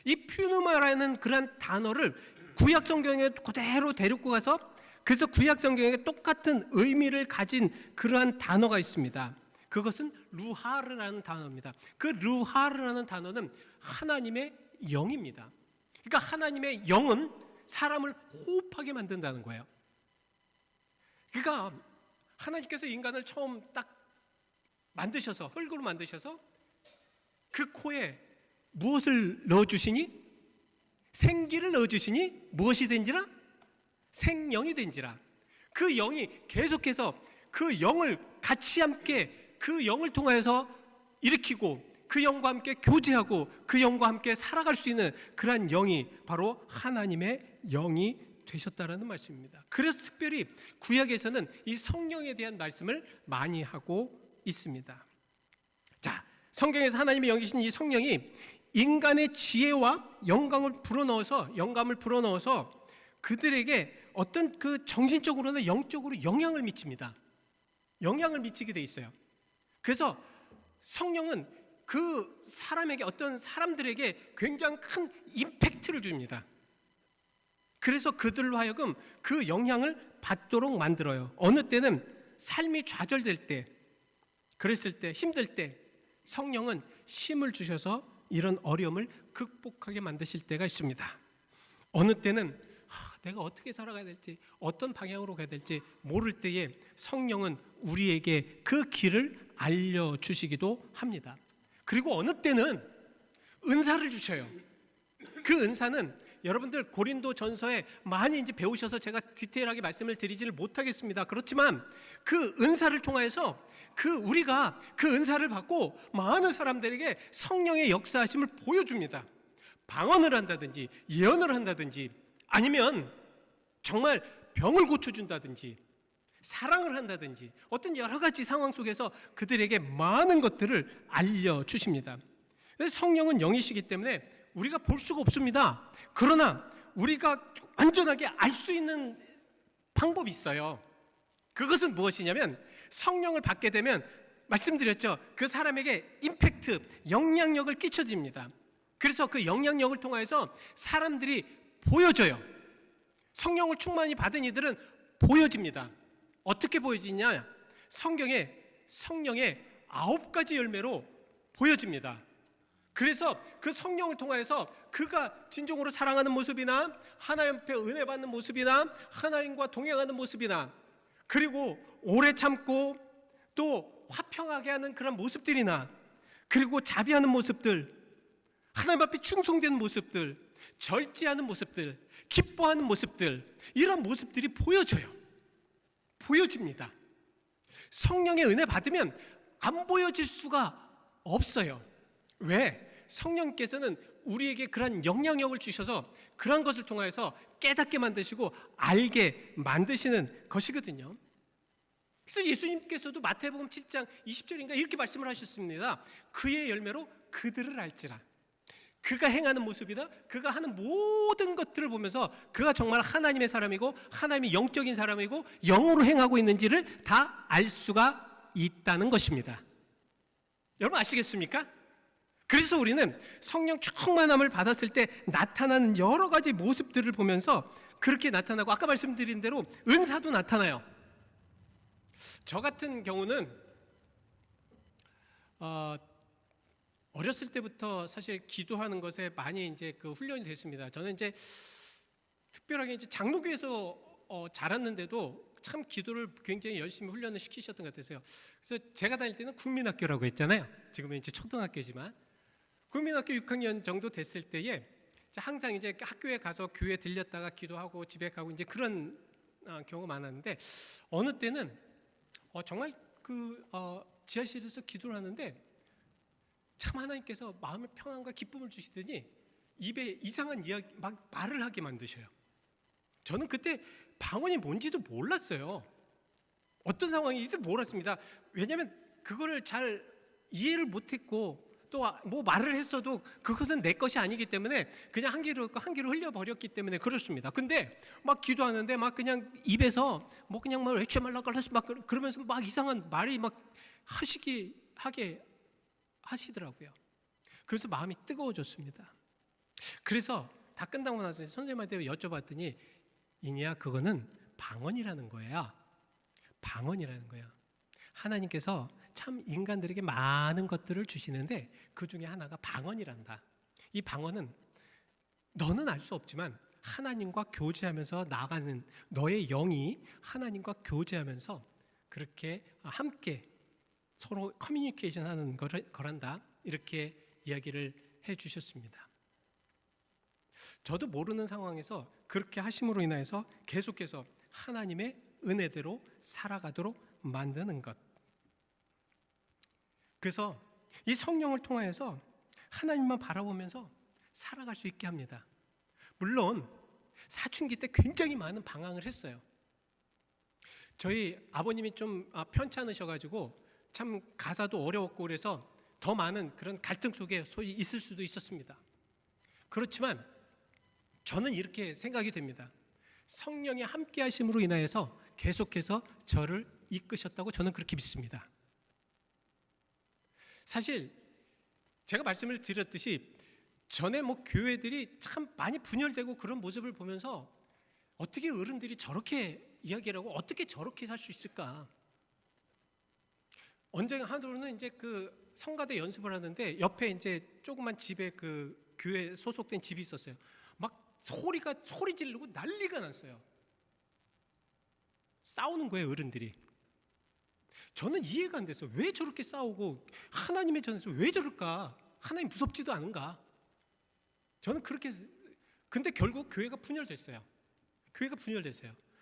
이 퓨누마라는 그런 단어를 구약 성경에 그대로 데리고 가서 그래서 구약 성경에 똑같은 의미를 가진 그러한 단어가 있습니다. 그것은 루하르라는 단어입니다. 그 루하르라는 단어는 하나님의 영입니다. 그러니까 하나님의 영은 사람을 호흡하게 만든다는 거예요. 그러니까 하나님께서 인간을 처음 딱 만드셔서 흙으로 만드셔서 그 코에 무엇을 넣어주시니? 생기를 넣어주시니 무엇이 된지라? 생명이 된지라. 그 영이 계속해서 그 영을 같이 함께 그 영을 통해서 일으키고 그 영과 함께 교제하고 그 영과 함께 살아갈 수 있는 그러한 영이 바로 하나님의 영이 되셨다라는 말씀입니다. 그래서 특별히 구약에서는 이 성령에 대한 말씀을 많이 하고 있습니다. 자, 성경에서 하나님의 영이신 이 성령이 인간의 지혜와 영감을 불어넣어서 그들에게 어떤 그 정신적으로나 영적으로 영향을 미칩니다. 영향을 미치게 돼 있어요. 그래서 성령은 그 사람에게 어떤 사람들에게 굉장히 큰 임팩트를 줍니다. 그래서 그들로 하여금 그 영향을 받도록 만들어요. 어느 때는 삶이 좌절될 때, 그랬을 때, 힘들 때 성령은 힘을 주셔서 이런 어려움을 극복하게 만드실 때가 있습니다. 어느 때는 내가 어떻게 살아가야 될지, 어떤 방향으로 가야 될지 모를 때에 성령은 우리에게 그 길을 알려주시기도 합니다. 그리고 어느 때는 은사를 주셔요. 그 은사는 여러분들 고린도 전서에 많이 이제 배우셔서 제가 디테일하게 말씀을 드리지를 못하겠습니다. 그렇지만 그 은사를 통하여서 우리가 그 은사를 받고 많은 사람들에게 성령의 역사하심을 보여줍니다. 방언을 한다든지 예언을 한다든지 아니면 정말 병을 고쳐준다든지 사랑을 한다든지 어떤 여러 가지 상황 속에서 그들에게 많은 것들을 알려주십니다. 성령은 영이시기 때문에 우리가 볼 수가 없습니다. 그러나 우리가 완전하게 알 수 있는 방법이 있어요. 그것은 무엇이냐면 성령을 받게 되면 말씀드렸죠. 그 사람에게 임팩트, 영향력을 끼쳐집니다. 그래서 그 영향력을 통해서 사람들이 보여져요. 성령을 충만히 받은 이들은 보여집니다. 어떻게 보여지냐? 성경의 성령의 9가지 열매로 보여집니다. 그래서 그 성령을 통해서 그가 진정으로 사랑하는 모습이나 하나님 앞에 은혜 받는 모습이나 하나님과 동행하는 모습이나 그리고 오래 참고 또 화평하게 하는 그런 모습들이나 그리고 자비하는 모습들, 하나님 앞에 충성되는 모습들, 절제하는 모습들, 기뻐하는 모습들, 이런 모습들이 보여집니다. 성령의 은혜 받으면 안 보여질 수가 없어요. 왜? 성령께서는 우리에게 그런 영향력을 주셔서 그런 것을 통해서 깨닫게 만드시고 알게 만드시는 것이거든요. 그래서 예수님께서도 마태복음 7장 20절인가 이렇게 말씀을 하셨습니다. 그의 열매로 그들을 알지라. 그가 행하는 모습이다, 그가 하는 모든 것들을 보면서 그가 정말 하나님의 사람이고 하나님의 영적인 사람이고 영으로 행하고 있는지를 다 알 수가 있다는 것입니다. 여러분 아시겠습니까? 그래서 우리는 성령 충만함을 받았을 때 나타나는 여러 가지 모습들을 보면서 그렇게 나타나고 아까 말씀드린 대로 은사도 나타나요. 저 같은 경우는 어렸을 때부터 사실 기도하는 것에 많이 이제 그 훈련이 됐습니다. 저는 이제 특별하게 이제 장로교에서 자랐는데도 참 기도를 굉장히 열심히 훈련을 시키셨던 것 같아서요. 그래서 제가 다닐 때는 국민학교라고 했잖아요. 지금은 이제 초등학교지만 국민학교 6학년 정도 됐을 때에 항상 이제 학교에 가서 교회 들렸다가 기도하고 집에 가고 이제 그런 경우가 많았는데 어느 때는 정말 지하실에서 기도를 하는데 참 하나님께서 마음의 평안과 기쁨을 주시더니 입에 이상한 이야기 막 말을 하게 만드셔요. 저는 그때 방언이 뭔지도 몰랐어요. 어떤 상황인지도 몰랐습니다. 왜냐하면 그거를 잘 이해를 못했고 또 뭐 말을 했어도 그것은 내 것이 아니기 때문에 그냥 한 귀로 흘려버렸기 때문에 그렇습니다. 근데 막 기도하는데 막 그냥 입에서 뭐 그냥 막 외쳐말라갈라서 막 그러면서 막 이상한 말이 막 하게 하시더라고요. 그래서 마음이 뜨거워졌습니다. 그래서 다 끝나고 나서 선생님한테 여쭤봤더니 이니야 그거는 방언이라는 거야. 방언이라는 거야. 하나님께서 참 인간들에게 많은 것들을 주시는데 그 중에 하나가 방언이란다. 이 방언은 너는 알 수 없지만 하나님과 교제하면서 나가는 너의 영이 하나님과 교제하면서 그렇게 함께 서로 커뮤니케이션 하는 거란다. 이렇게 이야기를 해 주셨습니다. 저도 모르는 상황에서 그렇게 하심으로 인해서 계속해서 하나님의 은혜대로 살아가도록 만드는 것. 그래서 이 성령을 통하여서 하나님만 바라보면서 살아갈 수 있게 합니다. 물론 사춘기 때 굉장히 많은 방황을 했어요. 저희 아버님이 좀 편찮으셔가지고 참 가사도 어려웠고 그래서 더 많은 그런 갈등 속에 소위 있을 수도 있었습니다. 그렇지만 저는 이렇게 생각이 됩니다. 성령의 함께 하심으로 인하여서 계속해서 저를 이끄셨다고 저는 그렇게 믿습니다. 사실 제가 말씀을 드렸듯이 전에 뭐 교회들이 참 많이 분열되고 그런 모습을 보면서 어떻게 어른들이 저렇게 이야기를 하고 어떻게 저렇게 살 수 있을까? 언젠가 하루는 이제 그 성가대 연습을 하는데 옆에 이제 조그만 집에 그 교회 소속된 집이 있었어요. 막 소리 지르고 난리가 났어요. 싸우는 거예요, 어른들이. 저는 이해가 안 됐어요. 왜 저렇게 싸우고 하나님의 전에서 왜 저럴까? 하나님 무섭지도 않은가? 저는 그렇게. 근데 결국 교회가 분열됐어요.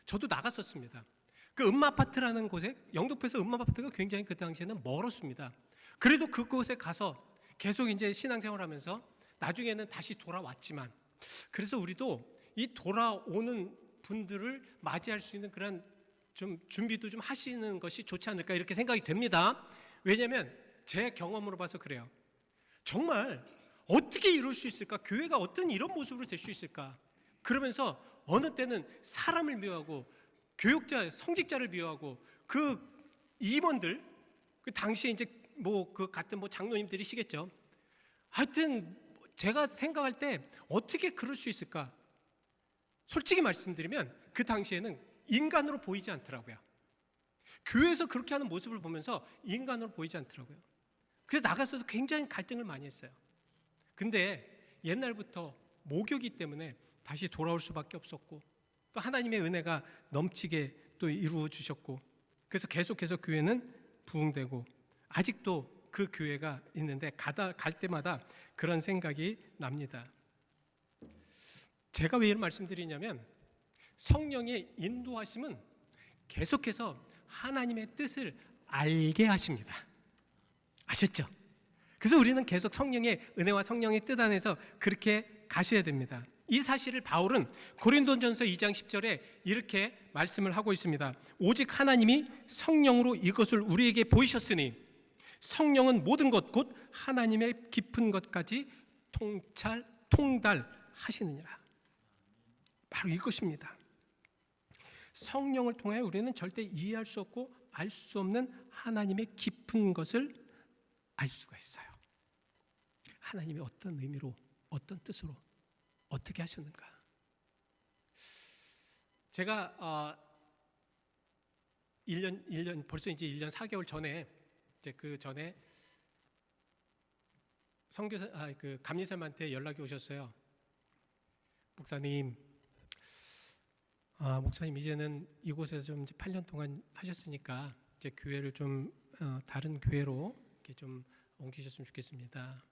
저도 나갔었습니다. 그 음마아파트라는 곳에, 영등포에서 음마아파트가 굉장히 그 당시에는 멀었습니다. 그래도 그곳에 가서 계속 이제 신앙생활하면서 나중에는 다시 돌아왔지만, 그래서 우리도 이 돌아오는 분들을 맞이할 수 있는 그런 좀 준비도 좀 하시는 것이 좋지 않을까 이렇게 생각이 됩니다. 왜냐하면 제 경험으로 봐서 그래요. 정말 어떻게 이룰 수 있을까? 교회가 어떤 이런 모습으로 될 수 있을까? 그러면서 어느 때는 사람을 미워하고 교육자, 성직자를 미워하고 그 임원들, 그 당시에 이제 뭐 그 같은 뭐 장로님들이시겠죠. 하여튼 제가 생각할 때 어떻게 그럴 수 있을까? 솔직히 말씀드리면 그 당시에는 인간으로 보이지 않더라고요. 교회에서 그렇게 하는 모습을 보면서 인간으로 보이지 않더라고요. 그래서 나가서도 굉장히 갈등을 많이 했어요. 근데 옛날부터 목욕이 때문에 다시 돌아올 수밖에 없었고, 또 하나님의 은혜가 넘치게 또 이루어 주셨고, 그래서 계속해서 교회는 부흥되고, 아직도 그 교회가 있는데 갈 때마다 그런 생각이 납니다. 제가 왜 이런 말씀드리냐면, 성령의 인도하심은 계속해서 하나님의 뜻을 알게 하십니다. 아셨죠? 그래서 우리는 계속 성령의 은혜와 성령의 뜻 안에서 그렇게 가셔야 됩니다. 이 사실을 바울은 고린도전서 2장 10절에 이렇게 말씀을 하고 있습니다. 오직 하나님이 성령으로 이것을 우리에게 보이셨으니 성령은 모든 것 곧 하나님의 깊은 것까지 통달하시느니라. 바로 이것입니다. 성령을 통해 우리는 절대 이해할 수 없고 알 수 없는 하나님의 깊은 것을 알 수가 있어요. 하나님이 어떤 의미로, 어떤 뜻으로, 어떻게 하셨는가. 제가 1년 벌써 이제 1년 4개월 전에 이제 그 전에 선교사 그 감리사님한테 연락이 오셨어요. 목사님, 목사님 이제는 이곳에서 좀 이제 8년 동안 하셨으니까 이제 교회를 좀 다른 교회로 이렇게 좀 옮기셨으면 좋겠습니다.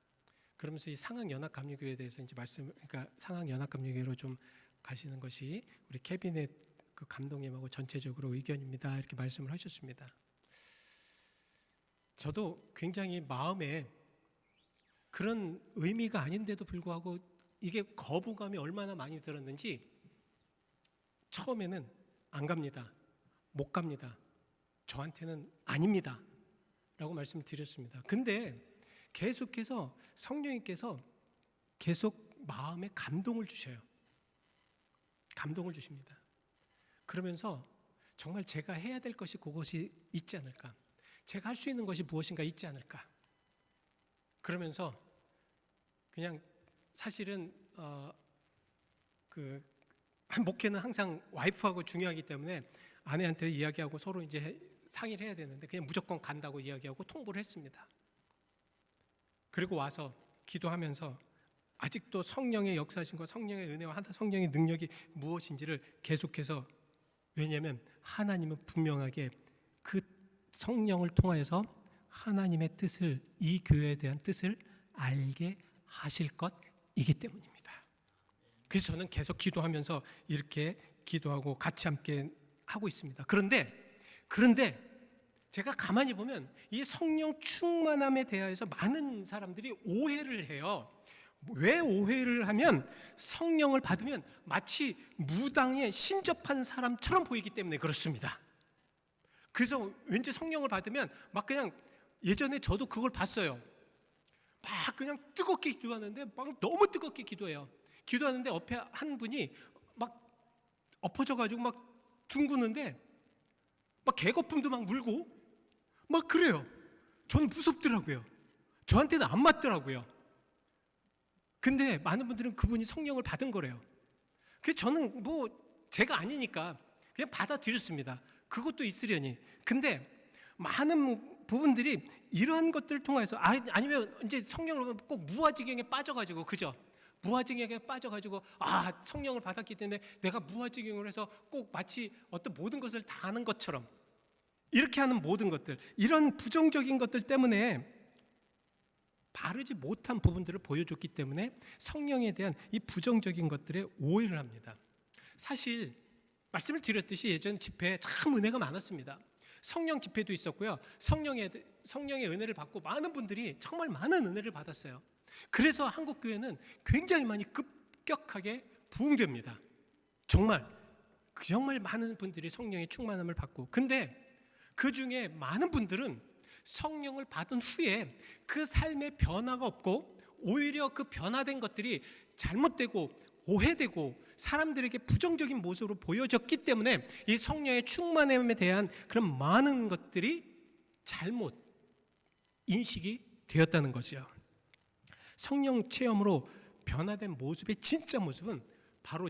그러면서 이 상황연합감리교회에 대해서 이제 그러니까 상황연합감리교회로 좀 가시는 것이 우리 캐비넷 그 감독님하고 전체적으로 의견입니다. 이렇게 말씀을 하셨습니다. 저도 굉장히 마음에 그런 의미가 아닌데도 불구하고 이게 거부감이 얼마나 많이 들었는지 처음에는 안 갑니다. 못 갑니다. 저한테는 아닙니다. 라고 말씀을 드렸습니다. 근데 계속해서 성령님께서 계속 마음에 감동을 주셔요. 감동을 주십니다. 그러면서 정말 제가 해야 될 것이 그것이 있지 않을까? 제가 할 수 있는 것이 무엇인가 있지 않을까? 그러면서 그냥 사실은 목회는 항상 와이프하고 중요하기 때문에 아내한테 이야기하고 서로 이제 상의를 해야 되는데 그냥 무조건 간다고 이야기하고 통보를 했습니다. 그리고 와서 기도하면서 아직도 성령의 역사신과 성령의 은혜와 성령의 능력이 무엇인지를 계속해서, 왜냐하면 하나님은 분명하게 그 성령을 통하여서 하나님의 뜻을, 이 교회에 대한 뜻을 알게 하실 것이기 때문입니다. 그래서 저는 계속 기도하면서 이렇게 기도하고 같이 함께 하고 있습니다. 그런데 제가 가만히 보면 이 성령 충만함에 대하여서 많은 사람들이 오해를 해요. 왜 오해를 하면 성령을 받으면 마치 무당에 신접한 사람처럼 보이기 때문에 그렇습니다. 그래서 왠지 성령을 받으면 막 그냥, 예전에 저도 그걸 봤어요. 막 그냥 뜨겁게 기도하는데 막 너무 뜨겁게 기도해요. 기도하는데 옆에 한 분이 막 엎어져가지고 막 둥그는데 막 개거품도 막 물고 막 그래요. 저는 무섭더라고요. 저한테는 안 맞더라고요. 근데 많은 분들은 그분이 성령을 받은 거래요. 그래서 저는 뭐 제가 아니니까 그냥 받아들였습니다. 그것도 있으려니. 근데 많은 부분들이 이러한 것들을 통해서 아니면 이제 성령을 꼭 무아지경에 빠져가지고, 그죠? 무아지경에 빠져가지고 성령을 받았기 때문에 내가 무아지경으로 해서 꼭 마치 어떤 모든 것을 다 아는 것처럼 이렇게 하는 모든 것들, 이런 부정적인 것들 때문에 바르지 못한 부분들을 보여줬기 때문에 성령에 대한 이 부정적인 것들에 오해를 합니다. 사실 말씀을 드렸듯이 예전 집회에 참 은혜가 많았습니다. 성령 집회도 있었고요. 성령의 은혜를 받고 많은 분들이 정말 많은 은혜를 받았어요. 그래서 한국교회는 굉장히 많이 급격하게 부흥됩니다. 정말 많은 분들이 성령의 충만함을 받고, 근데 그 중에 많은 분들은 성령을 받은 후에 그 삶의 변화가 없고 오히려 그 변화된 것들이 잘못되고 오해되고 사람들에게 부정적인 모습으로 보여졌기 때문에 이 성령의 충만함에 대한 그런 많은 것들이 잘못 인식이 되었다는 거죠. 성령 체험으로 변화된 모습의 진짜 모습은 바로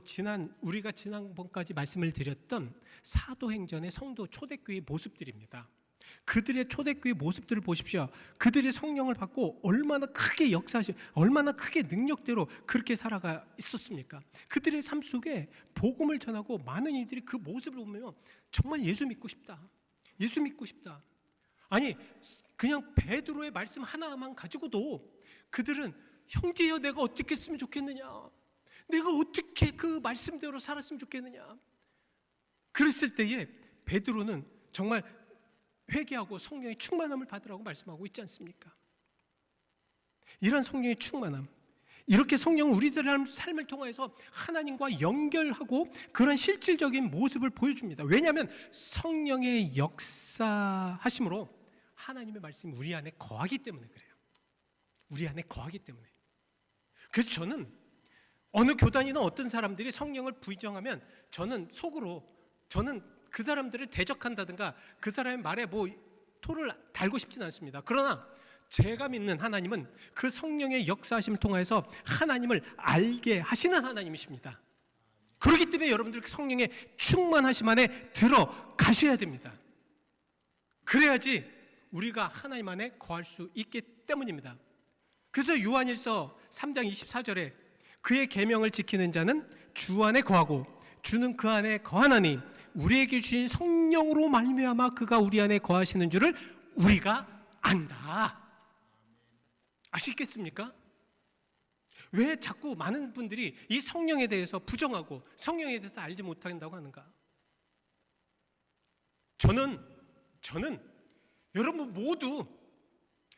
우리가 지난번까지 말씀을 드렸던 사도행전의 성도 초대교회의 모습들입니다. 그들의 초대교회 모습들을 보십시오. 그들이 성령을 받고 얼마나 크게 역사하시고 얼마나 크게 능력대로 그렇게 살아가 있었습니까? 그들의 삶 속에 복음을 전하고 많은 이들이 그 모습을 보면 정말 예수 믿고 싶다. 예수 믿고 싶다. 아니 그냥 베드로의 말씀 하나만 가지고도 그들은 형제여 내가 어떻게 했으면 좋겠느냐, 내가 어떻게 그 말씀대로 살았으면 좋겠느냐. 그랬을 때에 베드로는 정말 회개하고 성령의 충만함을 받으라고 말씀하고 있지 않습니까? 이런 성령의 충만함, 이렇게 성령은 우리들의 삶을 통해서 하나님과 연결하고 그런 실질적인 모습을 보여줍니다. 왜냐하면 성령의 역사하심으로 하나님의 말씀이 우리 안에 거하기 때문에 그래요. 우리 안에 거하기 때문에. 그래서 저는 어느 교단이나 어떤 사람들이 성령을 부정하면 저는 속으로 그 사람들을 대적한다든가 그 사람의 말에 토를 달고 싶지는 않습니다. 그러나 제가 믿는 하나님은 그 성령의 역사하심을 통해서 하나님을 알게 하시는 하나님이십니다. 그렇기 때문에 여러분들 성령의 충만하심 안에 들어가셔야 됩니다. 그래야지 우리가 하나님 안에 거할 수 있기 때문입니다. 그래서 요한일서 3장 24절에 그의 계명을 지키는 자는 주 안에 거하고 주는 그 안에 거하나니 우리에게 주신 성령으로 말미암아 그가 우리 안에 거하시는 줄을 우리가 안다. 아시겠습니까? 왜 자꾸 많은 분들이 이 성령에 대해서 부정하고 성령에 대해서 알지 못한다고 하는가? 저는 여러분 모두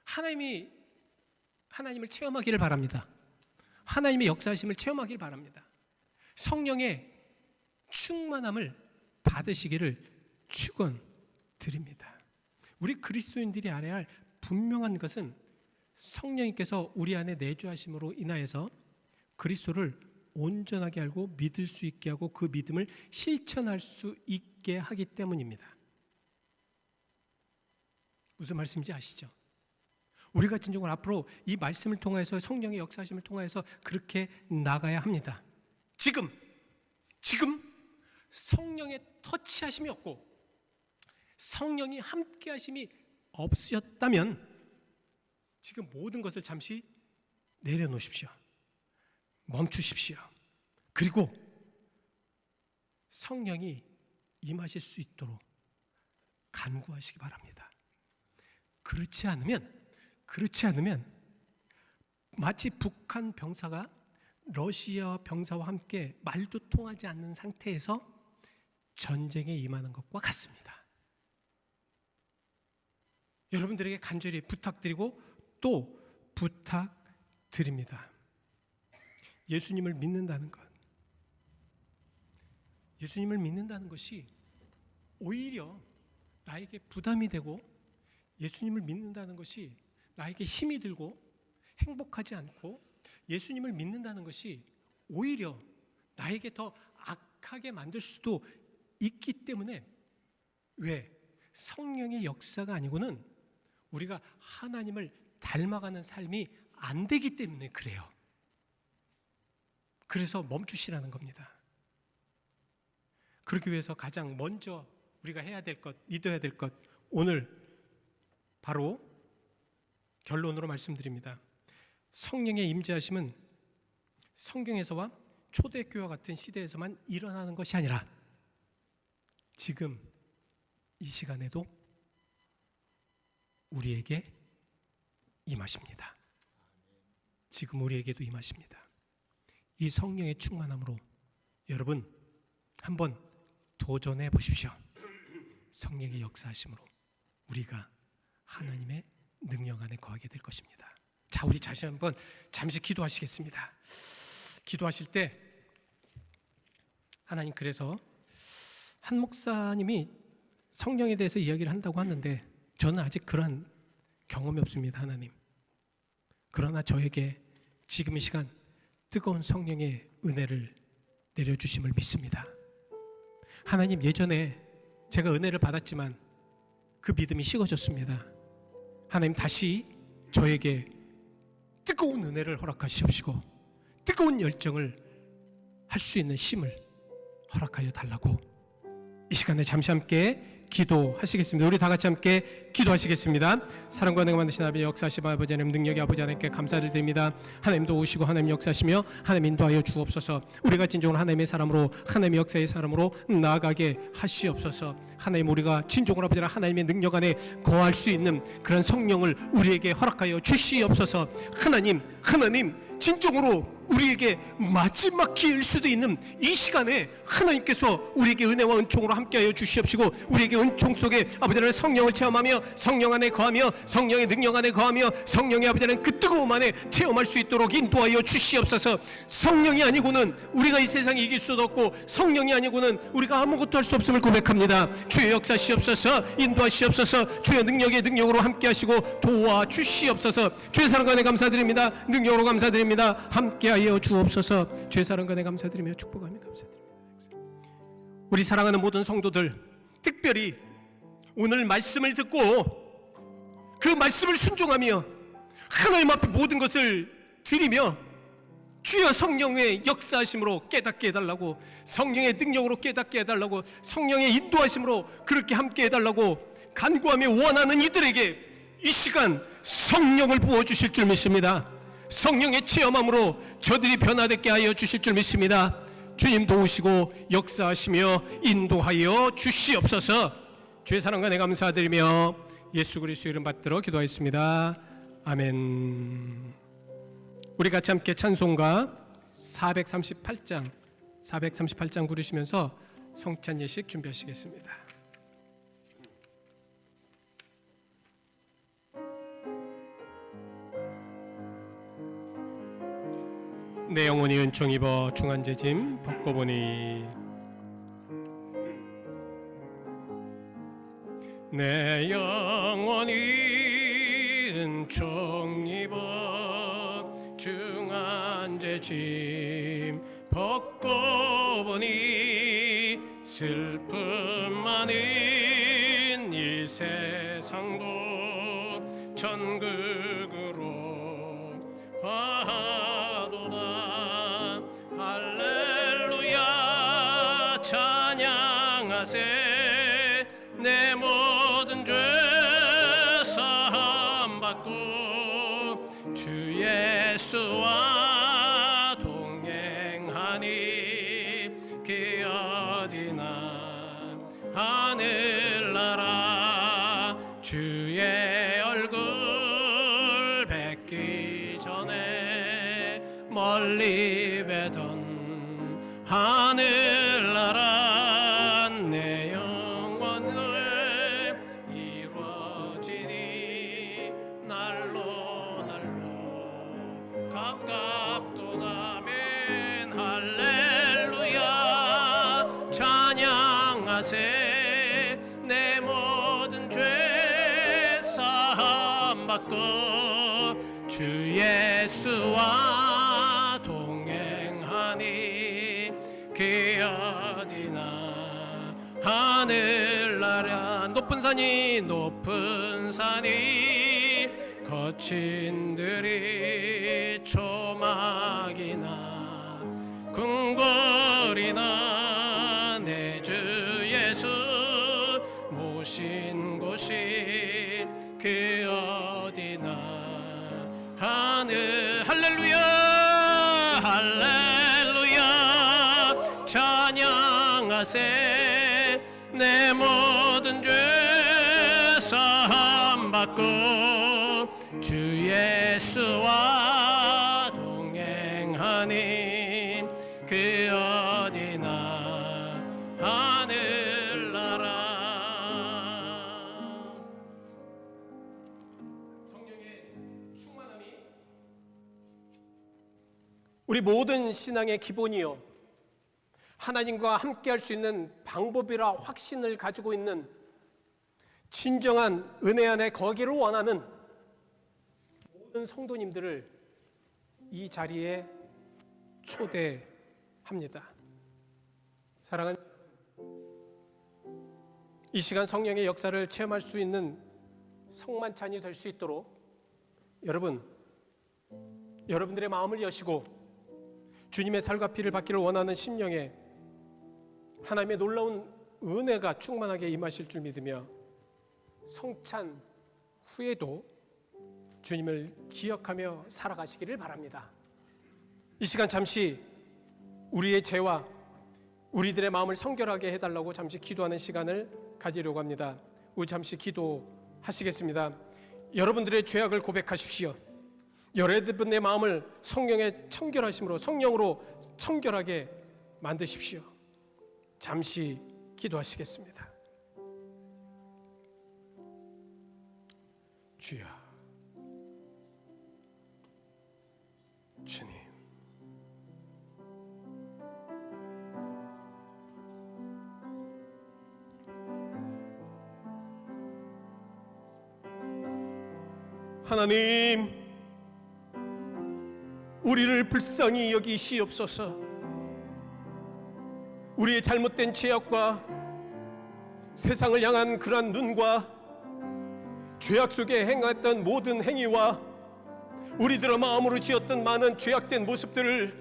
하나님을 체험하기를 바랍니다. 하나님의 역사하심을 체험하기를 바랍니다. 성령의 충만함을 받으시기를 축원드립니다. 우리 그리스도인들이 알아야 할 분명한 것은 성령님께서 우리 안에 내주하심으로 인하여서 그리스도를 온전하게 알고 믿을 수 있게 하고 그 믿음을 실천할 수 있게 하기 때문입니다. 무슨 말씀인지 아시죠? 우리가 진정으로 앞으로 이 말씀을 통해서 성령의 역사하심을 통해서 그렇게 나가야 합니다. 지금 성령의 터치하심이 없고 성령이 함께 하심이 없으셨다면 지금 모든 것을 잠시 내려놓으십시오. 멈추십시오. 그리고 성령이 임하실 수 있도록 간구하시기 바랍니다. 그렇지 않으면 마치 북한 병사가 러시아 병사와 함께 말도 통하지 않는 상태에서 전쟁에 임하는 것과 같습니다. 여러분들에게 간절히 부탁드리고 또 부탁드립니다. 예수님을 믿는다는 것, 예수님을 믿는다는 것이 오히려 나에게 부담이 되고 예수님을 믿는다는 것이 나에게 힘이 들고 행복하지 않고 예수님을 믿는다는 것이 오히려 나에게 더 악하게 만들 수도 있기 때문에 왜? 성령의 역사가 아니고는 우리가 하나님을 닮아가는 삶이 안 되기 때문에 그래요. 그래서 멈추시라는 겁니다. 그러기 위해서 가장 먼저 우리가 해야 될 것, 믿어야 될 것, 오늘 바로 결론으로 말씀드립니다. 성령의 임재하심은 성경에서와 초대교회와 같은 시대에서만 일어나는 것이 아니라 지금 이 시간에도 우리에게 임하십니다. 지금 우리에게도 임하십니다. 이 성령의 충만함으로 여러분 한번 도전해 보십시오. 성령의 역사하심으로 우리가 하나님의 능력 안에 거하게 될 것입니다. 자, 우리 다시 한번 잠시 기도하시겠습니다. 기도하실 때 하나님, 그래서 한 목사님이 성령에 대해서 이야기를 한다고 하는데 저는 아직 그런 경험이 없습니다. 하나님, 그러나 저에게 지금 이 시간 뜨거운 성령의 은혜를 내려주심을 믿습니다. 하나님, 예전에 제가 은혜를 받았지만 그 믿음이 식어졌습니다. 하나님, 다시 저에게 뜨거운 은혜를 허락하시옵시고 뜨거운 열정을 할 수 있는 힘을 허락하여 달라고 이 시간에 잠시 함께 기도하시겠습니다. 우리 다 같이 함께 기도하시겠습니다. 사랑과 은혜가 많으신 아버지, 역사하시고 아버지 하나님, 능력의 아버지 하나님께 감사를 드립니다. 하나님도 오시고 하나님 역사하시며 하나님 인도하여 주옵소서. 우리가 진정으로 하나님의 사람으로, 하나님의 역사의 사람으로 나아가게 하시옵소서. 하나님, 우리가 진정으로 아버지 하나님의 능력 안에 거할 수 있는 그런 성령을 우리에게 허락하여 주시옵소서. 하나님 진정으로 우리에게 마지막 기회일 수도 있는 이 시간에 하나님께서 우리에게 은혜와 은총으로 함께하여 주시옵시고 우리에게 은총 속에 아버지 하나님 성령을 체험하며 성령 안에 거하며 성령의 능력 안에 거하며 성령의 아버지 하나님 그 뜨거움 안에 체험할 수 있도록 인도하여 주시옵소서. 성령이 아니고는 우리가 이 세상에 이길 수도 없고 성령이 아니고는 우리가 아무것도 할 수 없음을 고백합니다. 주의 역사시옵소서, 인도하시옵소서. 주의 능력으로 함께하시고 도와주시옵소서. 주의 사랑과 은혜 감사드립니다. 능력으로 감사드립니다. 함께하여 주옵소서. 주의 사랑과 은혜 감사드리며 축복하며 감사드립니다. 우리 사랑하는 모든 성도들, 특별히 오늘 말씀을 듣고 그 말씀을 순종하며 하나님 앞에 모든 것을 드리며 주여 성령의 역사하심으로 깨닫게 해달라고, 성령의 능력으로 깨닫게 해달라고, 성령의 인도하심으로 그렇게 함께 해달라고 간구하며 원하는 이들에게 이 시간 성령을 부어주실 줄 믿습니다. 성령의 체험함으로 저들이 변화되게 하여 주실 줄 믿습니다. 주님 도우시고 역사하시며 인도하여 주시옵소서. 주의 사랑과 은혜 감사드리며 예수 그리스도 이름 받들어 기도하였습니다. 아멘. 우리 같이 함께 찬송가 438장 부르시면서 성찬 예식 준비하시겠습니다. 내 영혼이 은총 입어 중한 죄짐 벗고 보니, 내 영혼이 은총 입어 중한 죄짐 벗고 보니, 슬픔 많은 이 세상도 천국으로 화하도다. 할렐루야 찬양하세. 내 모든 죄 사함 받고 주 예수와 동행하니 그 어디나 하늘나라 주의 얼굴 뵙기 전에 멀리 뵈던 하늘나라 내 영혼을 이루어지니 날로 가깝도다멘. 할렐루야 찬양하세. 내 모든 죄 사함 받고 주 예수와 동행하니 그 어디나 하늘나라. 높은 산이 거친 들이 초막이나 궁궐이나 내 주 오신 곳이 그 어디나 하늘 할렐루야 할렐루야 찬양하세 내 모든 죄 사함 받고 주 예수와 동행하니 그 어디나 하늘나라. 성령의 충만함이 우리 모든 신앙의 기본이요, 하나님과 함께할 수 있는 방법이라 확신을 가지고 있는 진정한 은혜 안에 거기를 원하는 모든 성도님들을 이 자리에 초대합니다. 사랑하는 이 시간 성령의 역사를 체험할 수 있는 성만찬이 될 수 있도록 여러분들의 마음을 여시고 주님의 살과 피를 받기를 원하는 심령에 하나님의 놀라운 은혜가 충만하게 임하실 줄 믿으며 성찬 후에도 주님을 기억하며 살아가시기를 바랍니다. 이 시간 잠시 우리의 죄와 우리들의 마음을 성결하게 해달라고 잠시 기도하는 시간을 가지려고 합니다. 우리 잠시 기도하시겠습니다. 여러분들의 죄악을 고백하십시오. 여러분의 마음을 성령의 청결하심으로 성령으로 청결하게 만드십시오. 잠시 기도하시겠습니다. 주여, 주님, 하나님, 우리를 불쌍히 여기시옵소서. 우리의 잘못된 죄악과 세상을 향한 그러한 눈과 죄악 속에 행했던 모든 행위와 우리들의 마음으로 지었던 많은 죄악된 모습들을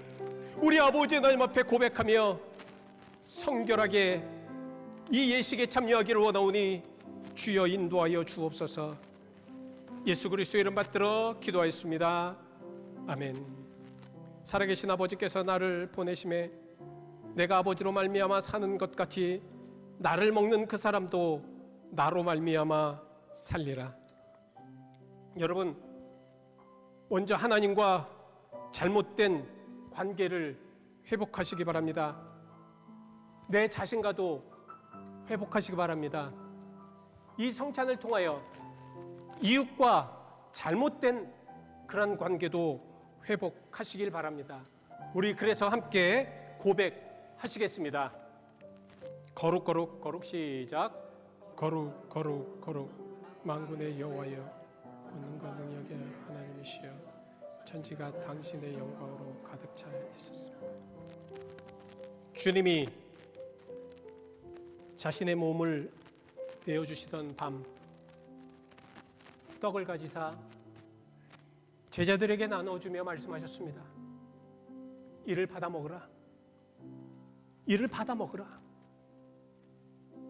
우리 아버지 하나님 앞에 고백하며 성결하게 이 예식에 참여하기를 원하오니 주여 인도하여 주옵소서. 예수 그리스도의 이름 받들어 기도하였습니다. 아멘. 살아계신 아버지께서 나를 보내심에 내가 아버지로 말미암아 사는 것 같이 나를 먹는 그 사람도 나로 말미암아 살리라. 여러분, 먼저 하나님과 잘못된 관계를 회복하시기 바랍니다. 내 자신과도 회복하시기 바랍니다. 이 성찬을 통하여 이웃과 잘못된 그런 관계도 회복하시길 바랍니다. 우리 그래서 함께 고백하시겠습니다. 거룩 거룩 거룩 시작. 거룩 거룩 거룩 만군의 여호와여, 권능과 능력의 하나님이시여, 천지가 당신의 영광으로 가득 차 있었습니다. 주님이 자신의 몸을 내어주시던 밤, 떡을 가지사 제자들에게 나눠주며 말씀하셨습니다. 이를 받아 먹으라. 이를 받아 먹으라.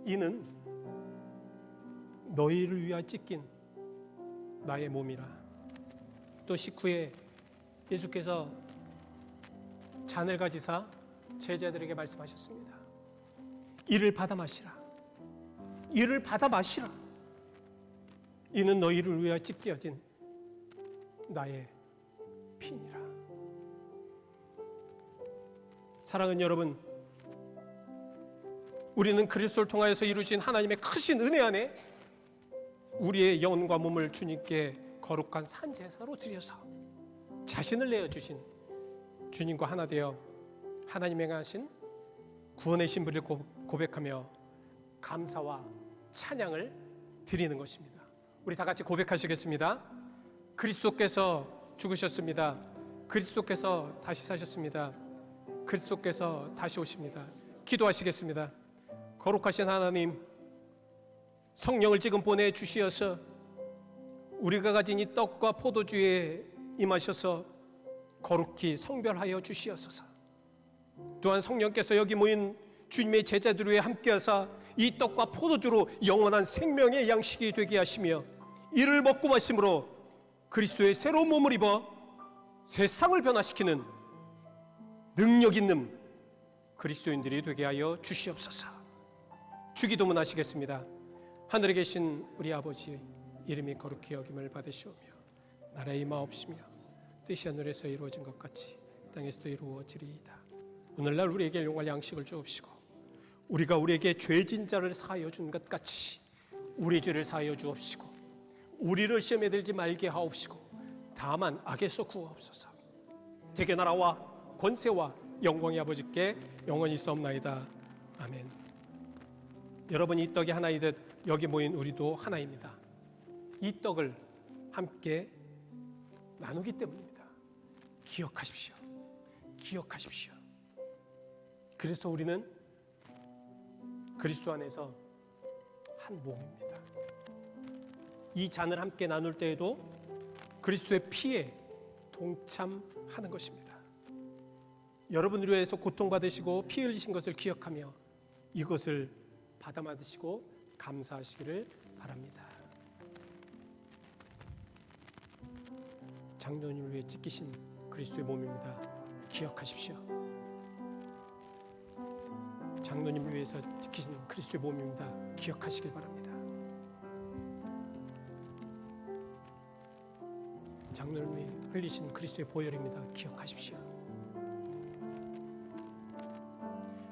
이는 너희를 위하여 찢긴 나의 몸이라. 또 식후에 예수께서 잔을 가지사 제자들에게 말씀하셨습니다. 이를 받아 마시라. 이를 받아 마시라. 이는 너희를 위하여 찢겨진 나의 피니라. 사랑하는 여러분, 우리는 그리스도를 통하여서 이루신 하나님의 크신 은혜 안에 우리의 영혼과 몸을 주님께 거룩한 산제사로 드려서 자신을 내어주신 주님과 하나 되어 하나님의 행하신 구원의 신부를 고백하며 감사와 찬양을 드리는 것입니다. 우리 다 같이 고백하시겠습니다. 그리스도께서 죽으셨습니다. 그리스도께서 다시 사셨습니다. 그리스도께서 다시 오십니다. 기도하시겠습니다. 거룩하신 하나님, 성령을 지금 보내주시어서 우리가 가진 이 떡과 포도주에 임하셔서 거룩히 성별하여 주시옵소서. 또한 성령께서 여기 모인 주님의 제자들 위에 함께하사 이 떡과 포도주로 영원한 생명의 양식이 되게 하시며 이를 먹고 마심으로 그리스도의 새로운 몸을 입어 세상을 변화시키는 능력 있는 그리스도인들이 되게 하여 주시옵소서. 주기도문 하시겠습니다. 하늘에 계신 우리 아버지, 이름이 거룩히 여김을 받으시오며 나라의 임하옵시며 뜻이 하늘에서 이루어진 것 같이 땅에서도 이루어지리이다. 오늘날 우리에게 일용할 양식을 주옵시고 우리가 우리에게 죄진 자를 사하여 준 것 같이 우리 죄를 사하여 주옵시고 우리를 시험에 들지 말게 하옵시고 다만 악에서 구하옵소서. 대개 나라와 권세와 영광의 아버지께 영원히 있사옵나이다. 아멘. 여러분, 이 떡이 하나이듯 여기 모인 우리도 하나입니다. 이 떡을 함께 나누기 때문입니다. 기억하십시오. 기억하십시오. 그래서 우리는 그리스도 안에서 한 몸입니다. 이 잔을 함께 나눌 때에도 그리스도의 피에 동참하는 것입니다. 여러분을 위해서 고통받으시고 피 흘리신 것을 기억하며 이것을 받아 맞으시고 감사하시기를 바랍니다. 장로님을 위해 찢기신 그리스도의 몸입니다. 기억하십시오. 장로님을 위해서 찢기신 그리스도의 몸입니다. 기억하시길 바랍니다. 장로님을 위해 흘리신 그리스도의 보혈입니다. 기억하십시오.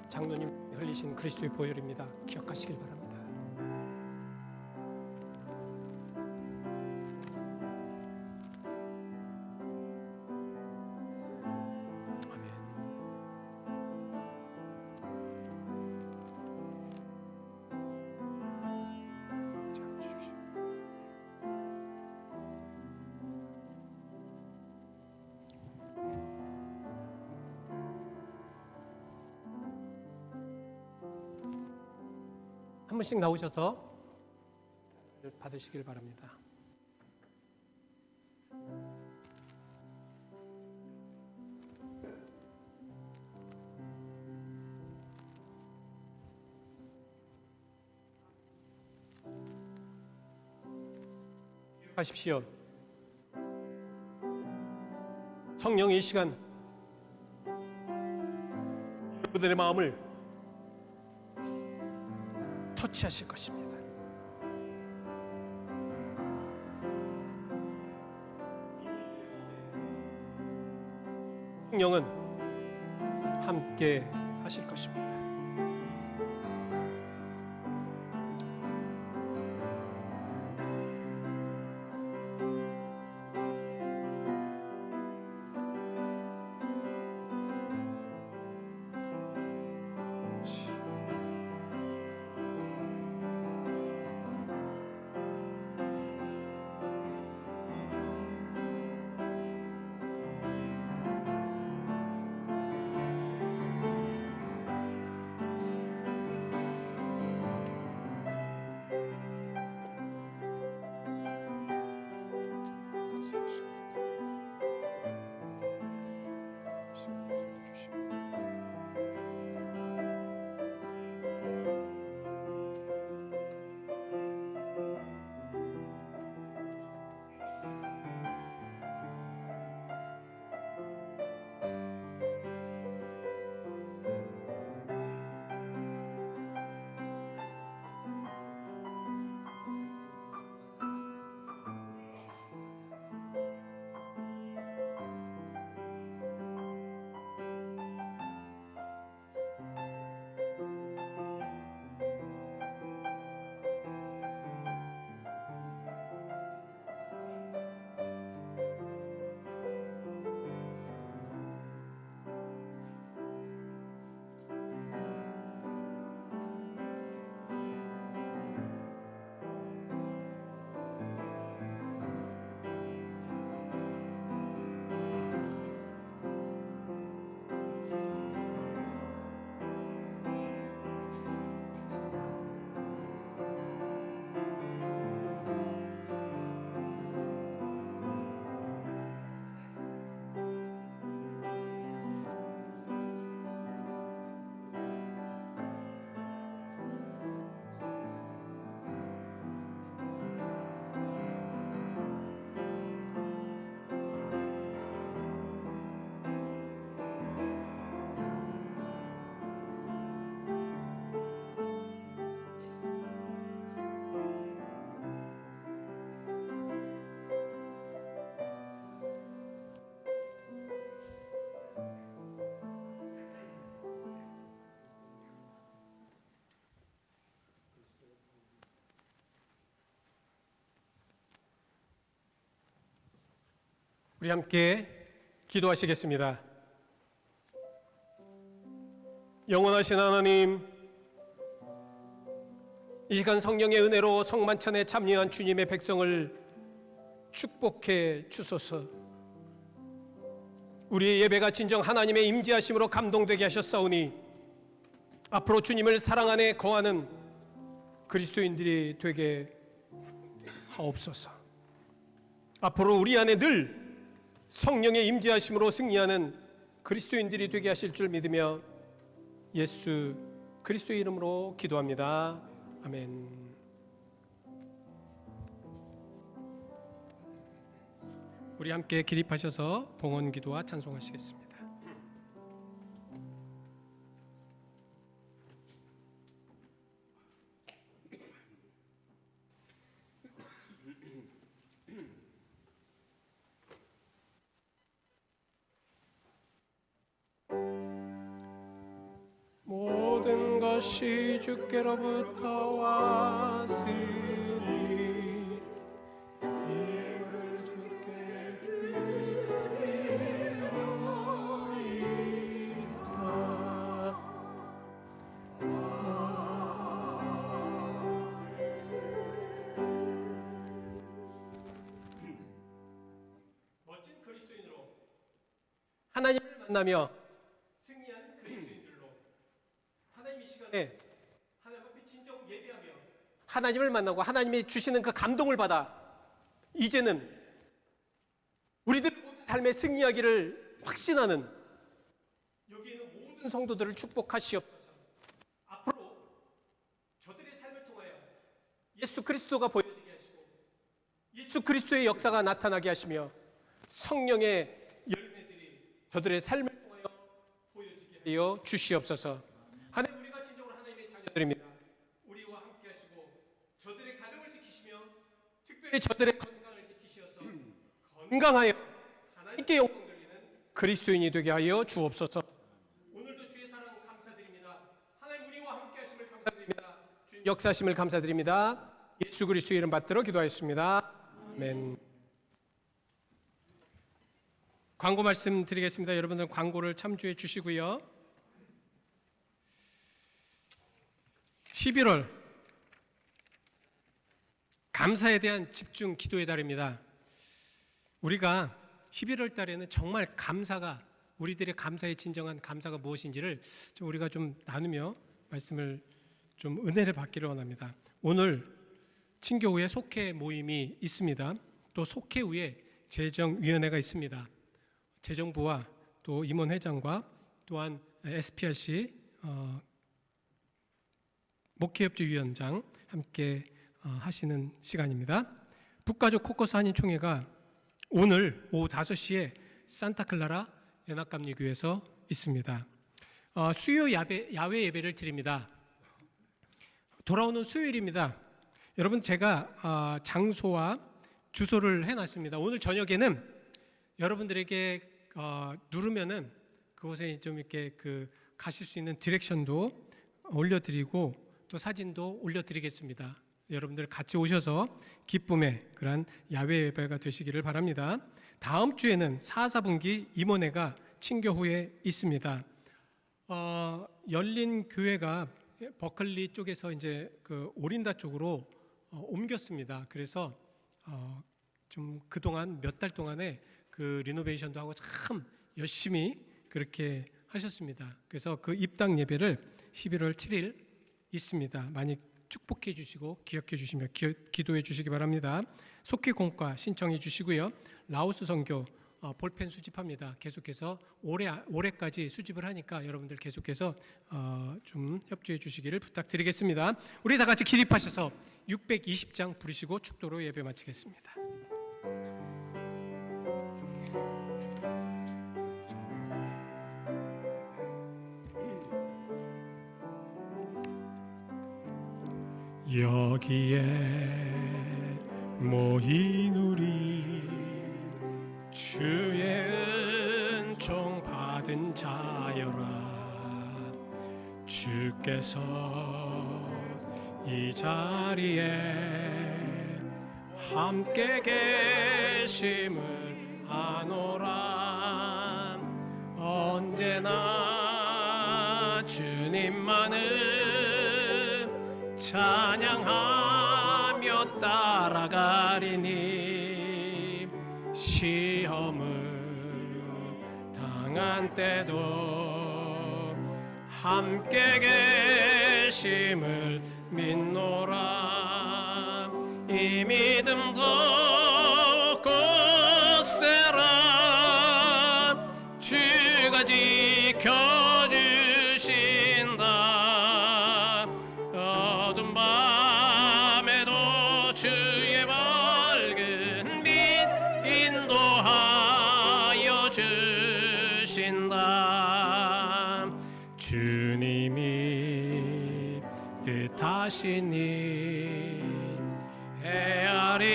장로님 흘리신 그리스도의 보혈입니다. 기억하시길 바랍니다. 한 분씩 나오셔서 받으시길 바랍니다. 하십시오. 성령 이 시간 여러분들의 마음을 터치하실 것입니다. 성령은 함께 하실 것입니다. 우리 함께 기도하시겠습니다. 영원하신 하나님, 이 시간 성령의 은혜로 성만찬에 참여한 주님의 백성을 축복해 주소서. 우리의 예배가 진정 하나님의 임재하심으로 감동되게 하셨사오니 앞으로 주님을 사랑 안에 거하는 그리스도인들이 되게 하옵소서. 앞으로 우리 안에 늘 성령의 임재하심으로 승리하는 그리스도인들이 되게 하실 줄 믿으며 예수 그리스도의 이름으로 기도합니다. 아멘. 우리 함께 기립하셔서 봉헌 기도와 찬송하시겠습니다. 모든 것이 주께로부터 왔으니 이를 주께 드리리이다. 멋진 그리스도인으로 하나님을 만나며 승리한 그리스도인들로 하나님 이 시간에 하나님 앞에 진정 예배하며 하나님을 만나고 하나님이 주시는 그 감동을 받아 이제는 우리들 모든 삶의 승리하기를 확신하는 여기 있는 모든 성도들을 축복하시옵소서. 앞으로 저들의 삶을 통하여 예수 그리스도가 보여지게 하시고 예수 그리스도의 역사가 나타나게 하시며 성령의 열매들이 저들의 삶을 통하여 보여지게 하여 주시옵소서. 하나님, 우리가 진정으로 하나님의 자녀들입니다. 우리와 함께 하시고 저들의 가정을 지키시며 특별히 저들의 건강을 지키시어서 건강하여 하나님께 영광 돌리는 그리스도인이 되게 하여 주옵소서. 오늘도 주의 사랑 감사드립니다. 하나님, 우리와 함께 하심을 감사드립니다. 주님 역사하심을 감사드립니다. 예수 그리스도의 이름 받들어 기도하였습니다. 아멘. 광고 말씀 드리겠습니다. 여러분들 광고를 참조해 주시고요. 11월 감사에 대한 집중 기도의 달입니다. 우리가 11월 달에는 정말 감사가, 우리들의 감사의 진정한 감사가 무엇인지를 우리가 좀 나누며 말씀을 좀 은혜를 받기를 원합니다. 오늘 친교후에 속회 모임이 있습니다. 또 속회 후에 재정위원회가 있습니다. 재정부와 또 임원회장과 또한 SPRC 목회협조위원장 함께 하시는 시간입니다. 북가족 코커스 한인총회가 오늘 오후 5시에 산타클라라 연합감리교회에서 있습니다. 수요 야외 예배를 드립니다. 돌아오는 수요일입니다. 여러분, 제가 장소와 주소를 해놨습니다. 오늘 저녁에는 여러분들에게 누르면은 그곳에 좀 이렇게 가실 수 있는 디렉션도 올려드리고 또 사진도 올려드리겠습니다. 여러분들 같이 오셔서 기쁨의 그런 야외 예배가 되시기를 바랍니다. 다음 주에는 4, 4분기 임원회가 친교후에 있습니다. 열린 교회가 버클리 쪽에서 이제 오린다 쪽으로 옮겼습니다. 그래서 좀 그동안 몇 달 동안에 리노베이션도 하고 참 열심히 그렇게 하셨습니다. 그래서 그 입당 예배를 11월 7일 있습니다. 많이 축복해 주시고 기억해 주시며 기도해 주시기 바랍니다. 속회 공과 신청해 주시고요. 라오스 선교 볼펜 수집합니다. 계속해서 올해까지 수집을 하니까 여러분들 계속해서 좀 협조해 주시기를 부탁드리겠습니다. 우리 다 같이 기립하셔서 620장 부르시고 축도로 예배 마치겠습니다. 여기에 모인 우리 주의 은총 받은 자여라. 주께서 이 자리에 함께 계심을 하노라. 언제나 주님만을 찬양하며 따라가리니 시험을 당한 때도 함께 계심을 믿노라. 이 믿음도 굳세라. 주가 지켜주신다. 어두운 밤에도 주의 밝은 빛 인도하여 주신다. 주님이 뜻하신 일 헤아리기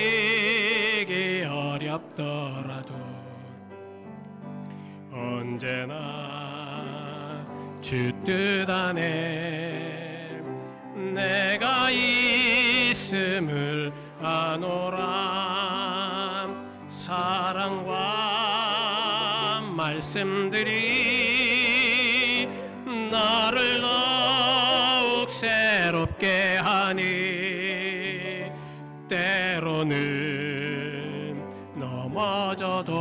어렵더라도 언제나 주 뜻 안에 내가 있음을 아노라. 사랑과 말씀들이 나를 더욱 새롭게 하니 때로는 넘어져도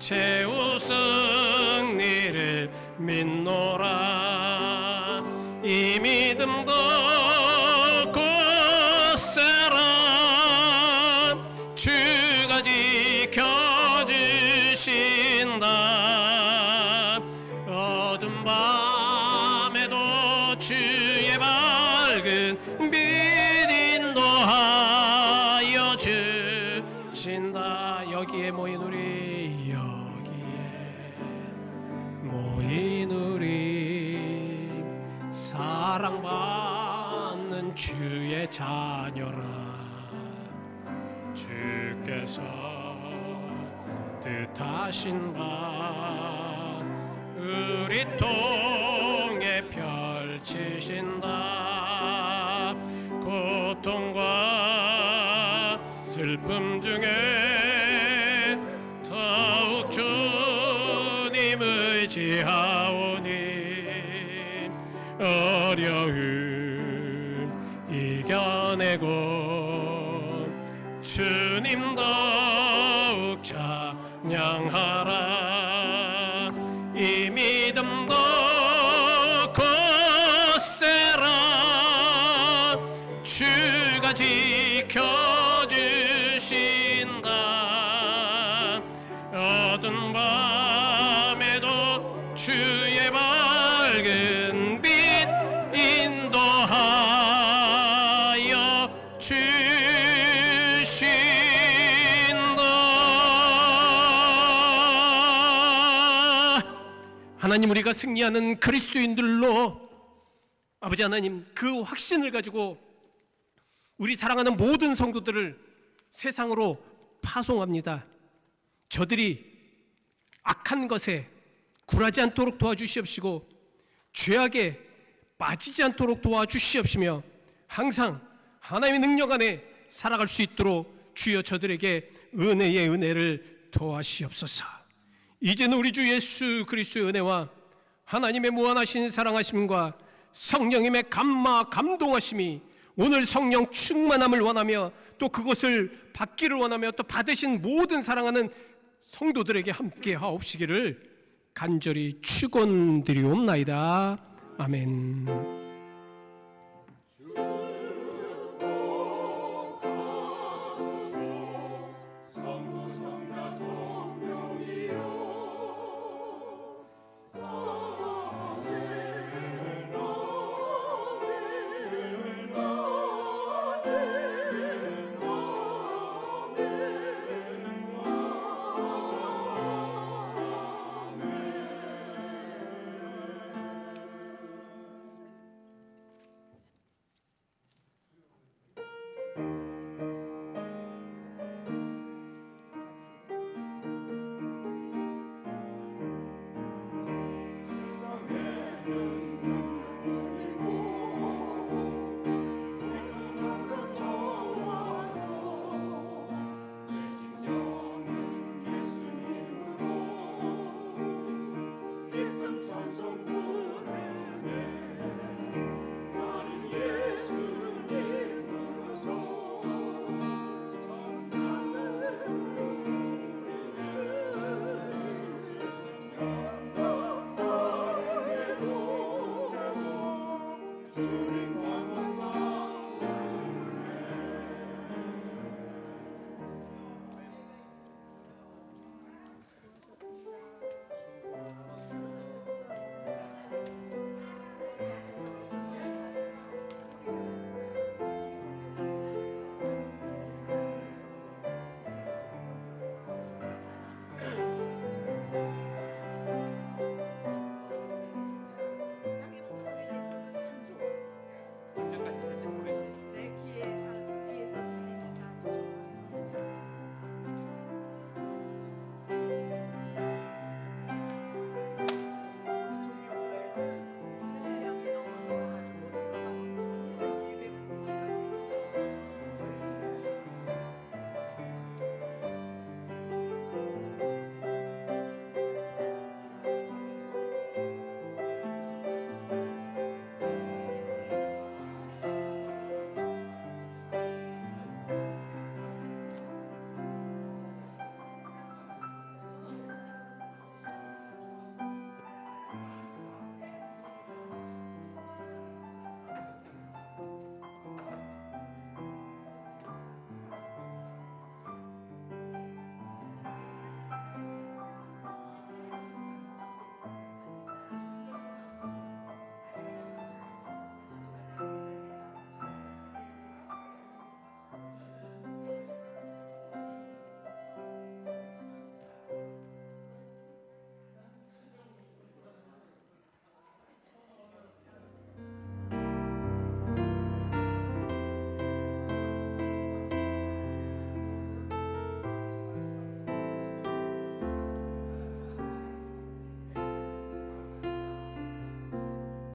최후 승리를 믿노라. 이 믿음도 굳세라. 주가 지켜주신다. 어두운 밤에도 주의 밝은 빛 인도하여 주신다. 여기에 모인 우리, 여기에 모인 우리 사랑받는 주의 자녀라. 주께서 뜻하신 바 우리 통해 펼치신다. 고통과 슬픔 중에 더욱 주님 의지하오니 어려움 이겨내고 주님 더욱 찬양하라. 이 믿음도 굳세라. 주가 지켜주신다. 어두운 밤에도 주의 밝은 빛 인도하여 주신다. 하나님, 우리가 승리하는 그리스도인들로 아버지 하나님, 그 확신을 가지고 우리 사랑하는 모든 성도들을 세상으로 파송합니다. 저들이 악한 것에 굴하지 않도록 도와주시옵시고 죄악에 빠지지 않도록 도와주시옵시며 항상 하나님의 능력 안에 살아갈 수 있도록 주여 저들에게 은혜의 은혜를 더하시옵소서. 이제는 우리 주 예수 그리스도의 은혜와 하나님의 무한하신 사랑하심과 성령님의 감동하심이 오늘 성령 충만함을 원하며 또 그것을 받기를 원하며 또 받으신 모든 사랑하는 성도들에게 함께 하옵시기를 간절히 축원드리옵나이다. 아멘.